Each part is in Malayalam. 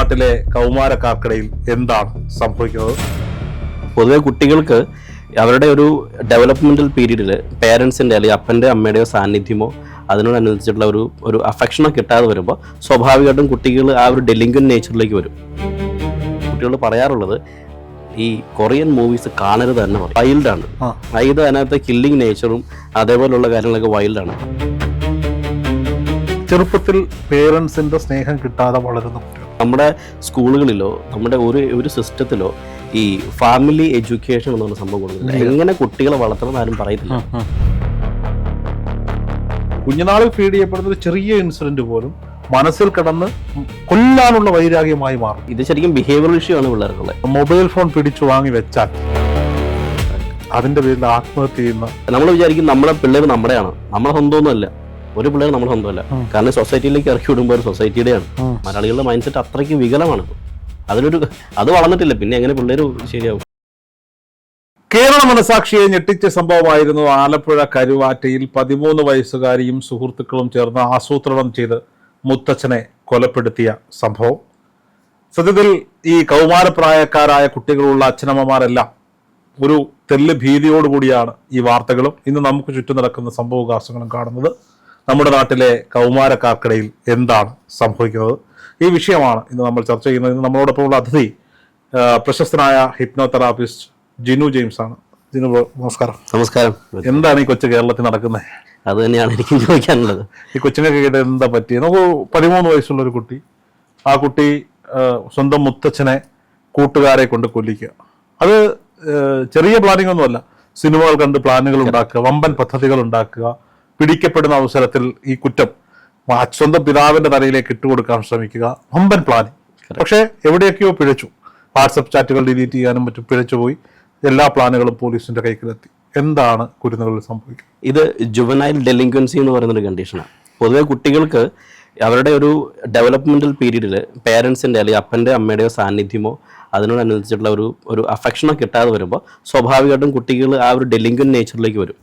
നാട്ടിലെ കൗമാരക്കാർക്കിടയിൽ എന്താണ് സംഭവിക്കുന്നത്? പൊതുവെ കുട്ടികൾക്ക് അവരുടെ ഒരു ഡെവലപ്മെന്റൽ പീരീഡിൽ പേരൻസിൻ്റെ അല്ലെങ്കിൽ അപ്പൻ്റെ അമ്മയുടെയോ സാന്നിധ്യമോ അതിനോടനുസരിച്ചിട്ടുള്ള ഒരു അഫെക്ഷനോ കിട്ടാതെ വരുമ്പോൾ സ്വാഭാവികമായിട്ടും കുട്ടികൾ ആ ഒരു ഡെലിങ്ക്വന്റ് നേച്ചറിലേക്ക് വരും. കുട്ടികൾ പറയാറുള്ളത് ഈ കൊറിയൻ മൂവീസ് കാണരുത് തന്നെ പറയും. വൈൽഡാണ്. ഇത് അതിനകത്ത് കില്ലിങ് നേച്ചറും അതേപോലുള്ള കാര്യങ്ങളൊക്കെ വൈൽഡാണ്. ചെറുപ്പത്തിൽ പേരൻസിന്റെ സ്നേഹം കിട്ടാതെ വളരുന്ന കുട്ടികൾ നമ്മുടെ സ്കൂളുകളിലോ നമ്മുടെ ഒരു സിസ്റ്റത്തിലോ ഈ ഫാമിലി എഡ്യൂക്കേഷൻ എന്നുള്ള സംഭവം കൊടുക്കുന്നില്ല. എങ്ങനെ കുട്ടികളെ വളർത്തണം ആരും പറയുന്നില്ല. കുഞ്ഞുനാളിൽ ഫീഡ് ചെയ്യപ്പെടുന്ന ഒരു ചെറിയ ഇൻസിഡന്റ് പോലും മനസ്സിൽ കിടന്ന് കൊല്ലാനുള്ള വൈരാഗ്യമായി മാറും. ഇത് ശരിക്കും ബിഹേവിയറൽ ഇഷ്യൂ ആണ് പിള്ളേർക്കുള്ളത്. മൊബൈൽ ഫോൺ പിടിച്ചു വാങ്ങി വെച്ചാൽ അതിന്റെ പേരിൽ ആത്മഹത്യ ചെയ്യുന്ന നമ്മൾ വിചാരിക്കും നമ്മളെ പിള്ളേർ നമ്മുടെയാണ്, നമ്മളെ സ്വന്തമൊന്നുമല്ല. ഒരു പിള്ളേർ നമ്മുടെ സ്വന്തമല്ല. കാരണം സൊസൈറ്റിയിലേക്ക് ഇറക്കി വിടുമ്പോൾ ഒരു സൊസൈറ്റിയുടെയാണ്. മലയാളികളുടെ മൈൻഡ് സെറ്റ് അത്രയ്ക്ക് വികലമാണ്. അത് വളർന്നിട്ടില്ല. പിന്നെ എങ്ങനെ പിള്ളേർ ശരിയാവും? കേരള മനസാക്ഷിയെ ഞെട്ടിച്ച സംഭവമായിരുന്നു ആലപ്പുഴ കരുവാറ്റയിൽ 13 വയസ്സുകാരിയും സുഹൃത്തുക്കളും ചേർന്ന് ആസൂത്രണം ചെയ്ത് മുത്തച്ഛനെ കൊലപ്പെടുത്തിയ സംഭവം. സത്യത്തിൽ ഈ കൗമാരപ്രായക്കാരായ കുട്ടികളുള്ള അച്ഛനമ്മമാരെല്ലാം ഒരു തെല്ല് ഭീതിയോടുകൂടിയാണ് ഈ വാർത്തകളും ഇന്ന് നമുക്ക് ചുറ്റും നടക്കുന്ന സംഭവവികാസങ്ങളും കാണുന്നത്. നമ്മുടെ നാട്ടിലെ കൗമാരക്കാർക്കിടയിൽ എന്താണ് സംഭവിക്കുന്നത്? ഈ വിഷയമാണ് ഇന്ന് നമ്മൾ ചർച്ച ചെയ്യുന്നത്. ഇന്ന് നമ്മളോടൊപ്പമുള്ള അതിഥി പ്രശസ്തനായ ഹിപ്നോതെറാപ്പിസ്റ്റ് ജിനു ജെയിംസ് ആണ്. ജിനു, നമസ്കാരം. നമസ്കാരം. എന്താണ് ഈ കൊച്ചു കേരളത്തിൽ നടക്കുന്നത്? അത് തന്നെയാണ് എനിക്ക് ചോദിക്കാനുള്ളത്. ഈ കൊച്ചിനൊക്കെ കേട്ട് എന്താ പറ്റിയത്? നമുക്ക് 13 വയസ്സുള്ള ഒരു കുട്ടി, ആ കുട്ടി സ്വന്തം മുത്തച്ഛനെ കൂട്ടുകാരെ കൊണ്ട് കൊല്ലിക്കുക. അത് ചെറിയ പ്ലാനിംഗ് ഒന്നുമല്ല. സിനിമകൾ കണ്ട് പ്ലാനുകൾ ഉണ്ടാക്കുക, വമ്പൻ പദ്ധതികൾ ഉണ്ടാക്കുക, പിടിക്കപ്പെടുന്ന അവസരത്തിൽ ഈ കുറ്റം സ്വന്തം പിതാവിന്റെ തലയിലേക്ക് ഇട്ടുകൊടുക്കാൻ ശ്രമിക്കുക, വമ്പൻ പ്ലാനിങ്. പക്ഷെ എവിടെയൊക്കെയോ പിഴച്ചു. വാട്സപ്പ് ചാറ്റുകൾ ഡിലീറ്റ് ചെയ്യാനും മറ്റും പിഴച്ചുപോയി. എല്ലാ പ്ലാനുകളും പോലീസിന്റെ കൈക്കലെത്തി. എന്താണ് കുരുന്നുകളിൽ സംഭവിക്കുന്നത്? ഇത് ജുവനൈൽ ഡെലിങ്ക്വൻസി എന്ന് പറയുന്നൊരു കണ്ടീഷനാണ്. പൊതുവെ കുട്ടികൾക്ക് അവരുടെ ഒരു ഡെവലപ്മെന്റൽ പീരീഡിൽ പേരൻസിൻ്റെ അല്ലെങ്കിൽ അപ്പൻ്റെ അമ്മയുടെയോ സാന്നിധ്യമോ അതിനോടനുസരിച്ചിട്ടുള്ള ഒരു അഫെക്ഷനോ കിട്ടാതെ വരുമ്പോൾ സ്വാഭാവികമായിട്ടും കുട്ടികൾ ആ ഒരു ഡെലിങ്ക്വന്റ് നേച്ചറിലേക്ക് വരും.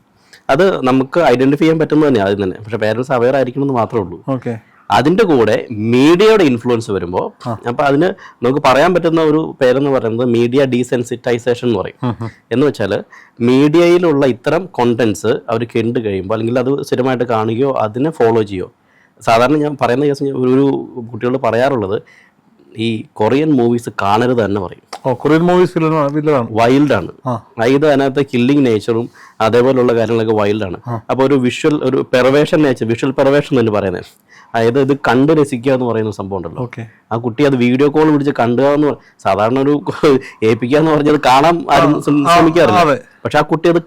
അത് നമുക്ക് ഐഡന്റിഫൈ ചെയ്യാൻ പറ്റുന്നത് തന്നെ ആദ്യം തന്നെ. പക്ഷെ പേരൻസ് അവെയർ ആയിരിക്കണമെന്ന് മാത്രമേ ഉള്ളൂ. അതിന്റെ കൂടെ മീഡിയയുടെ ഇൻഫ്ലുവൻസ് വരുമ്പോൾ അപ്പൊ അതിന് നമുക്ക് പറയാൻ പറ്റുന്ന ഒരു പേരെന്ന് പറയുന്നത് മീഡിയ ഡീസെൻസിറ്റൈസേഷൻ എന്ന് പറയും. എന്ന് വെച്ചാൽ മീഡിയയിലുള്ള ഇത്തരം കോണ്ടന്റ്സ് അവർ കണ്ടു കഴിയുമ്പോൾ അല്ലെങ്കിൽ അത് സ്ഥിരമായിട്ട് കാണുകയോ അതിനെ ഫോളോ ചെയ്യുകയോ, സാധാരണ ഞാൻ പറയുന്ന കേസ് ഒരു കുട്ടികളോട് പറയാറുള്ളത് ഈ കൊറിയൻ മൂവീസ് കാണരുത് തന്നെ പറയും. കൊറിയൻ മൂവീസ് വൈൽഡാണ്. ഇത് അതിനകത്ത് കില്ലിങ് നേച്ചറും അതേപോലുള്ള കാര്യങ്ങളൊക്കെ വൈൽഡാണ്. അപ്പോൾ ഒരു പെർവേഷൻ നേച്ചർ, വിഷ്വൽ പെർവേഷൻ എന്ന് പറയുന്നത്, അതായത് ഇത് കണ്ടു രസിക്കുക എന്ന് പറയുന്ന സംഭവം ഉണ്ടല്ലോ. ആ കുട്ടി അത് വീഡിയോ കോൾ പിടിച്ച് കണ്ടുക എന്ന് സാധാരണ ഒരു ഏൽപ്പിക്കുക എന്ന് പറഞ്ഞത് കാണാൻ ആരും ശ്രമിക്കാറില്ല. പക്ഷെ ആ കുട്ടി അത്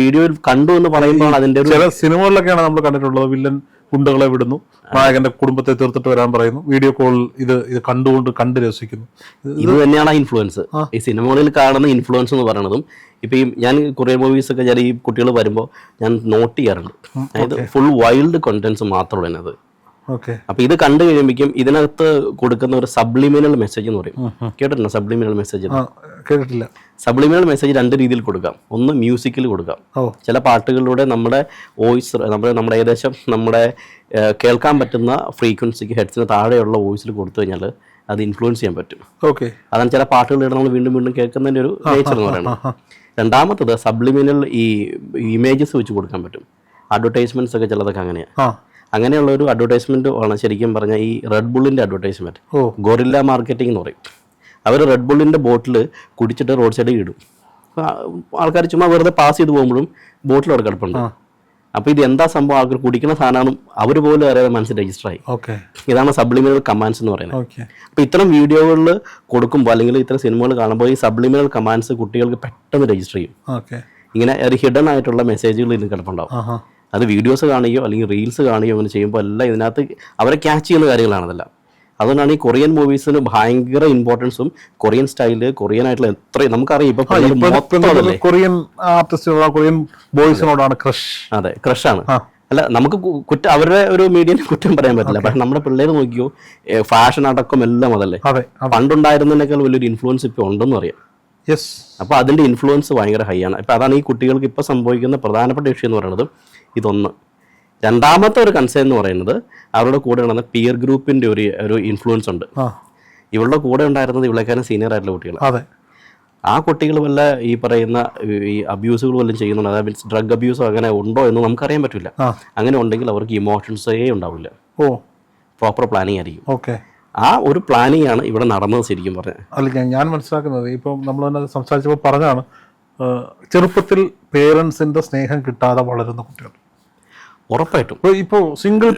വീഡിയോയിൽ കണ്ടു എന്ന് പറയുമ്പോൾ അതിന്റെ ചില സിനിമകളിലൊക്കെയാണ് നമ്മൾ കണ്ടിട്ടുള്ളത്. വില്ലൻ ഗുണ്ടകളെ വിടുന്നു, നായകന്റെ കുടുംബത്തെ തീർത്തിട്ട് വരാൻ പറയുന്നു, വീഡിയോ കോൾ ഇത് കണ്ട് രസിക്കുന്നു. ഇത് തന്നെയാണ് ആ ഇൻഫ്ലുവൻസ്. ഈ സിനിമകളിൽ കാണുന്ന ഇൻഫ്ലുവൻസ് എന്ന് പറയുന്നതും ഇപ്പൊ ഈ ഞാൻ കൊറിയൻ മൂവീസ് ഒക്കെ ഞാൻ ഈ കുട്ടികൾ വരുമ്പോൾ ഞാൻ നോട്ട് ചെയ്യാറുണ്ട്. അതായത് ഫുൾ വൈൽഡ് കോണ്ടന്റ്സ് മാത്രമുള്ള അത്. അപ്പൊ ഇത് കണ്ടു കഴിയുമ്പോഴേക്കും ഇതിനകത്ത് കൊടുക്കുന്ന ഒരു സബ്ലിമിനൽ മെസ്സേജ് എന്ന് പറയും. കേട്ടിട്ടുണ്ടോ സബ്ലിമിനൽ മെസ്സേജ്? കേട്ടിട്ടില്ല. സബ്ലിമിനൽ മെസ്സേജ് 2 രീതിയിൽ കൊടുക്കാം. ഒന്ന് മ്യൂസിക്കിൽ കൊടുക്കാം. ചില പാട്ടുകളിലൂടെ നമ്മുടെ വോയിസ് നമ്മുടെ ഏകദേശം നമ്മുടെ കേൾക്കാൻ പറ്റുന്ന ഫ്രീക്വൻസിക്ക് ഹെഡ്സിന് താഴെയുള്ള വോയിസിൽ കൊടുത്തു കഴിഞ്ഞാൽ അത് ഇൻഫ്ലുവൻസ് ചെയ്യാൻ പറ്റും. അതാണ് ചില പാട്ടുകളിലൂടെ നമ്മൾ വീണ്ടും വീണ്ടും കേൾക്കുന്നതിന്റെ ഒരു നേച്ചർ എന്ന് പറയുന്നത്. രണ്ടാമത്തത് സബ്ലിമിനൽ ഈ ഇമേജസ് വെച്ച് കൊടുക്കാൻ പറ്റും. അഡ്വർടൈസ്മെന്റ്സ് ഒക്കെ ചിലതൊക്കെ അങ്ങനെയുള്ള ഒരു അഡ്വർടൈസ്മെന്റ് ആണ് ശരിക്കും പറഞ്ഞാൽ ഈ റെഡ് ബുള്ളിന്റെ അഡ്വർടൈസ്മെന്റ്. ഗൊറില്ല മാർക്കറ്റിംഗ് എന്ന് പറയും. അവർ റെഡ് ബുള്ളിന്റെ ബോട്ടിൽ കുടിച്ചിട്ട് റോഡ് സൈഡിൽ ഇടും. ആൾക്കാർ ചുമ്മാ വെറുതെ പാസ് ചെയ്ത് പോകുമ്പോഴും ബോട്ടിൽ അവിടെ കിടപ്പുണ്ട്. അപ്പൊ ഇത് എന്താ സംഭവം? ആൾക്കാർ കുടിക്കുന്ന സാധനമാണ് അവർ പോലും അറിയാതെ മനസ്സിൽ രജിസ്റ്റർ ആയി. ഇതാണ് സബ്ലിമിനൽ കമാൻഡ്സ് എന്ന് പറയുന്നത്. അപ്പൊ ഇത്തരം വീഡിയോകളിൽ കൊടുക്കുമ്പോൾ അല്ലെങ്കിൽ ഇത്തരം സിനിമകൾ കാണുമ്പോൾ ഈ സബ്ലിമിനൽ കമാൻഡ്സ് കുട്ടികൾക്ക് പെട്ടെന്ന് രജിസ്റ്റർ ചെയ്യും. ഇങ്ങനെ ഒരു ഹിഡൻ ആയിട്ടുള്ള മെസ്സേജുകൾ ഇതിന് കിടപ്പുണ്ടാവും. അത് വീഡിയോസ് കാണുകയോ അല്ലെങ്കിൽ റീൽസ് കാണുകയോ അങ്ങനെ ചെയ്യുമ്പോൾ എല്ലാം ഇതിനകത്ത് അവരെ ക്യാച്ച് ചെയ്യുന്ന കാര്യങ്ങളാണ് അതെല്ലാം. അതുകൊണ്ടാണ് ഈ കൊറിയൻ മൂവീസിന് ഭയങ്കര ഇമ്പോർട്ടൻസും കൊറിയൻ സ്റ്റൈല്, കൊറിയൻ ആയിട്ടുള്ള എത്രയും നമുക്കറിയാം. ഇപ്പൊ കൊറിയൻ ആർട്ടിസ്റ്റ്, കൊറിയൻ ബോയ്സിനോടാണ് ക്രഷ്. അതെ, ക്രഷാണ്. അല്ല, നമുക്ക് അവരുടെ ഒരു മീഡിയനെ കുറ്റം പറയാൻ പറ്റില്ല. പക്ഷെ നമ്മുടെ പിള്ളേർ നോക്കിയോ ഫാഷൻ അടക്കം എല്ലാം അതല്ലേ. പണ്ടുണ്ടായിരുന്നതിനേക്കാൾ വലിയൊരു ഇൻഫ്ലുവൻസ് ഇപ്പൊ ഉണ്ടെന്ന് അറിയാം. അപ്പൊ അതിന്റെ ഇൻഫ്ലുവൻസ് ഭയങ്കര ഹൈ ആണ്. ഇപ്പൊ അതാണ് ഈ കുട്ടികൾക്ക് ഇപ്പൊ സംഭവിക്കുന്ന പ്രധാനപ്പെട്ട വിഷയം എന്ന് പറയുന്നത് ഇതൊന്ന്. രണ്ടാമത്തെ ഒരു കൺസേൺ എന്ന് പറയുന്നത് അവരുടെ കൂടെ നടന്ന പിയർ ഗ്രൂപ്പിന്റെ ഒരു ഇൻഫ്ലുവൻസ് ഉണ്ട്. ഇവളുടെ കൂടെ ഉണ്ടായിരുന്നത് ഇവളെക്കാരും സീനിയർ ആയിട്ടുള്ള കുട്ടികൾ. അതെ, ആ കുട്ടികൾ വല്ല ഈ പറയുന്ന ഈ അബ്യൂസുകൾ വല്ലതും ചെയ്യുന്നുണ്ടോ, അതായത് മീൻസ് ഡ്രഗ് അബ്യൂസോ അങ്ങനെ ഉണ്ടോ എന്ന് നമുക്കറിയാൻ പറ്റില്ല. അങ്ങനെ ഉണ്ടെങ്കിൽ അവർക്ക് ഇമോഷൻസേ ഉണ്ടാവില്ല. പ്രോപ്പർ പ്ലാനിങ് ആയിരിക്കും. ഓക്കെ, ആ ഒരു പ്ലാനിങ് ആണ് ഇവിടെ നടന്നത് ശരിക്കും പറഞ്ഞാൽ. അല്ല, ഞാൻ മനസ്സിലാക്കുന്നത് ഇപ്പം നമ്മൾ തന്നെ സംസാരിച്ചപ്പോൾ പറഞ്ഞാണ് ചെറുപ്പത്തിൽ പേരൻസിന്റെ സ്നേഹം കിട്ടാതെ വളരുന്ന കുട്ടികൾ. ഉറപ്പായിട്ടും ഇപ്പോൾ സിംഗിൾ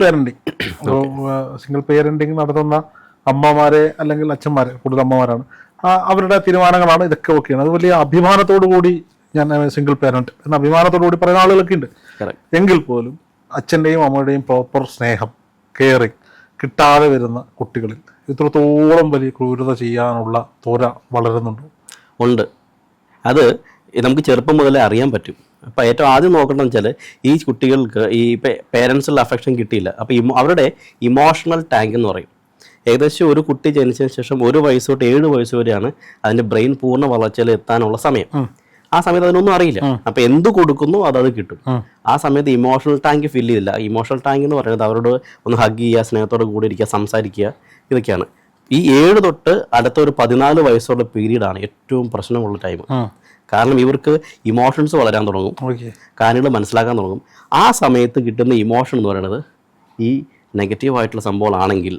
പേരന്റിങ് നടത്തുന്ന അമ്മമാരെ അല്ലെങ്കിൽ അച്ഛന്മാരെ, കൂടുതൽ അമ്മമാരാണ്, അവരുടെ തീരുമാനങ്ങളാണ് ഇതൊക്കെ. ഓക്കെയാണ്, അത് വലിയ അഭിമാനത്തോടു കൂടി ഞാൻ സിംഗിൾ പേരന്റ് എന്ന അഭിമാനത്തോടു കൂടി പറയുന്ന ആളുകളൊക്കെ ഉണ്ട്. എങ്കിൽ പോലും അച്ഛൻ്റെയും അമ്മയുടെയും പ്രോപ്പർ സ്നേഹം, കെയറിങ് കിട്ടാതെ വരുന്ന കുട്ടികളിൽ ഇത്രത്തോളം വലിയ ക്രൂരത ചെയ്യാനുള്ള തോര വളരുന്നുണ്ടോ? ഉണ്ട്. അത് നമുക്ക് ചെറുപ്പം മുതലേ അറിയാൻ പറ്റും. അപ്പോൾ ഏറ്റവും ആദ്യം നോക്കേണ്ടതെന്ന് വെച്ചാൽ ഈ കുട്ടികൾക്ക് ഈ പേരൻസിലുള്ള അഫെക്ഷൻ കിട്ടിയില്ല. അപ്പോൾ അവരുടെ ഇമോഷണൽ ടാങ്ക് എന്ന് പറയും. ഏകദേശം ഒരു കുട്ടി ജനിച്ചതിന് ശേഷം 1 വയസ്സ് തൊട്ട് 7 വയസ്സ് വരെയാണ് അതിൻ്റെ ബ്രെയിൻ പൂർണ്ണ വളർച്ചയിൽ എത്താനുള്ള സമയം. ആ സമയത്ത് അതിനൊന്നും അറിയില്ല. അപ്പോൾ എന്ത് കൊടുക്കുന്നു അത് കിട്ടും. ആ സമയത്ത് ഇമോഷണൽ ടാങ്ക് ഫില്ല് ചെയ്തില്ല. ഇമോഷണൽ ടാങ്ക് എന്ന് പറയുന്നത് അവരോട് ഒന്ന് ഹഗ് ചെയ്യുക, സ്നേഹത്തോടെ കൂടെ ഇരിക്കുക, സംസാരിക്കുക, ഇതൊക്കെയാണ്. ഈ 7 തൊട്ട് അടുത്ത ഒരു 14 വയസ്സുള്ള പീരീഡാണ് ഏറ്റവും പ്രശ്നമുള്ള ടൈം. കാരണം ഇവർക്ക് ഇമോഷൻസ് വളരാൻ തുടങ്ങും, കാര്യങ്ങൾ മനസ്സിലാക്കാൻ തുടങ്ങും. ആ സമയത്ത് കിട്ടുന്ന ഇമോഷൻ എന്ന് പറയുന്നത് ഈ നെഗറ്റീവായിട്ടുള്ള സംഭവങ്ങളാണെങ്കിൽ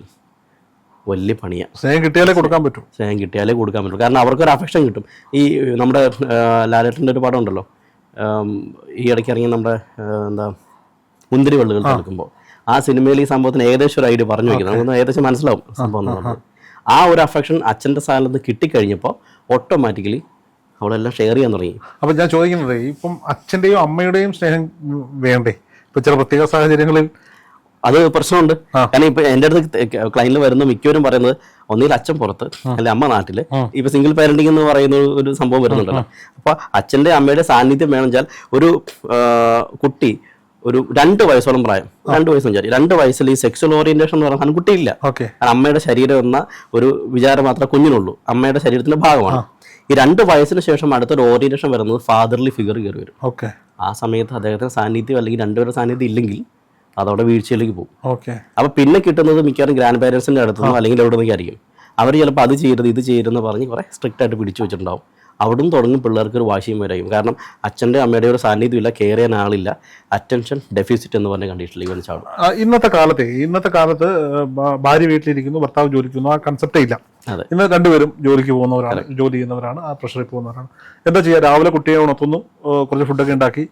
വലിയ പണിയാണ്. സ്നേഹം കിട്ടിയാലേ കൊടുക്കാൻ പറ്റും. കാരണം അവർക്കൊരു അഫെക്ഷൻ കിട്ടും. ഈ നമ്മുടെ ലാലേട്ടൻ്റെ ഒരു പടം ഉണ്ടല്ലോ, ഈ ഇടയ്ക്ക് ഇറങ്ങി നമ്മുടെ മുന്തിരി വള്ളുകൾ കേൾക്കുമ്പോൾ, ആ സിനിമയിൽ ഈ സംഭവത്തിന് ഏകദേശം ഒരു ഐഡിയ പറഞ്ഞു വയ്ക്കുന്നത് നമുക്ക് ഏകദേശം മനസ്സിലാവും സംഭവം. ആ ഒരു അഫെക്ഷൻ അച്ഛൻ്റെ സ്ഥാനത്ത് കിട്ടിക്കഴിഞ്ഞപ്പോൾ ഓട്ടോമാറ്റിക്കലി അവളെല്ലാം ഷെയർ ചെയ്യാൻ തുടങ്ങി. അപ്പം ഞാൻ ചോദിക്കുന്നത്, ഇപ്പം അച്ഛൻ്റെയും അമ്മയുടെയും സ്നേഹം വേണ്ടേ? ഇപ്പം ചില പ്രത്യേക സാഹചര്യങ്ങളിൽ അത് പ്രശ്നമുണ്ട്. കാരണം ഇപ്പൊ എൻ്റെ അടുത്ത് ക്ലൈന്റിൽ വരുന്ന മിക്കവരും പറയുന്നത് ഒന്നുകിൽ അച്ഛൻ പുറത്ത് അല്ലെ അമ്മ നാട്ടില്. ഇപ്പൊ സിംഗിൾ പാരന്റിംഗ് എന്ന് പറയുന്ന ഒരു സംഭവം വരുന്നുണ്ടല്ലോ. അപ്പൊ അച്ഛന്റെ അമ്മയുടെ സാന്നിധ്യം വേണമെന്ന് ഒരു കുട്ടി ഒരു 2 വയസ്സോളം പ്രായം, 2 വയസ്സ് വിചാരിക്കും, 2 വയസ്സിൽ ഈ സെക്സ്വൽ ഓറിയന്റേഷൻ എന്ന് പറയുന്ന കുട്ടിയില്ല. അമ്മയുടെ ശരീരം എന്ന ഒരു വിചാരം മാത്രമേ കുഞ്ഞിനുള്ളൂ. അമ്മയുടെ ശരീരത്തിന്റെ ഭാഗമാണ്. ഈ 2 വയസ്സിന് ശേഷം അടുത്തൊരു ഓറിയന്റേഷൻ വരുന്നത് ഫാദർലി ഫിഗർ കയറി വരും. ആ സമയത്ത് അദ്ദേഹത്തിന്റെ സാന്നിധ്യം അല്ലെങ്കിൽ രണ്ടുപേരുടെ സാന്നിധ്യം ഇല്ലെങ്കിൽ അതവിടെ വീഴ്ചയിലേക്ക് പോകും. അപ്പൊ പിന്നെ കിട്ടുന്നത് മിക്കവാറും ഗ്രാൻഡ് പേരൻസിന്റെ അടുത്തുനിന്നോ അല്ലെങ്കിൽ എവിടെ നിന്നൊക്കെ ആയിരിക്കും. അവർ ചിലപ്പോൾ അത് ചെയ്യരുത് ഇത് ചെയ്യരുതെന്ന് പറഞ്ഞ് കുറെ സ്ട്രിക്റ്റ് ആയിട്ട് പിടിച്ചു വെച്ചിട്ടുണ്ടാവും. അവിടുന്ന് തുടങ്ങും പിള്ളേർക്ക് ഒരു വാശിയും വരായും. കാരണം അച്ഛൻ്റെ അമ്മയുടെ ഒരു സാന്നിധ്യമില്ല, കെയർ ചെയ്യാൻ ആളില്ല, അറ്റൻഷൻ ഡെഫിസിറ്റ് എന്ന് പറഞ്ഞ കണ്ടീഷനിലേക്ക് വന്ന് ചാടും. ഇന്നത്തെ കാലത്ത് ഭാര്യ വീട്ടിലിരിക്കുന്നു, ഭർത്താവ് ജോലിക്ക് പോകുന്നു, ആ കൺസെപ്റ്റേ ഇല്ല. ഇന്ന് രണ്ടുപേരും ജോലിക്ക് പോകുന്നവരാണ്, ജോലി ചെയ്യുന്നവരാണ്, ആ പ്രഷറിൽ പോകുന്നവരാണ്. എന്താ ചെയ്യുക? രാവിലെ കുട്ടിയെ ഉണർത്തുന്നു, കുറച്ച് ഫുഡൊക്കെ ഉണ്ടാക്കി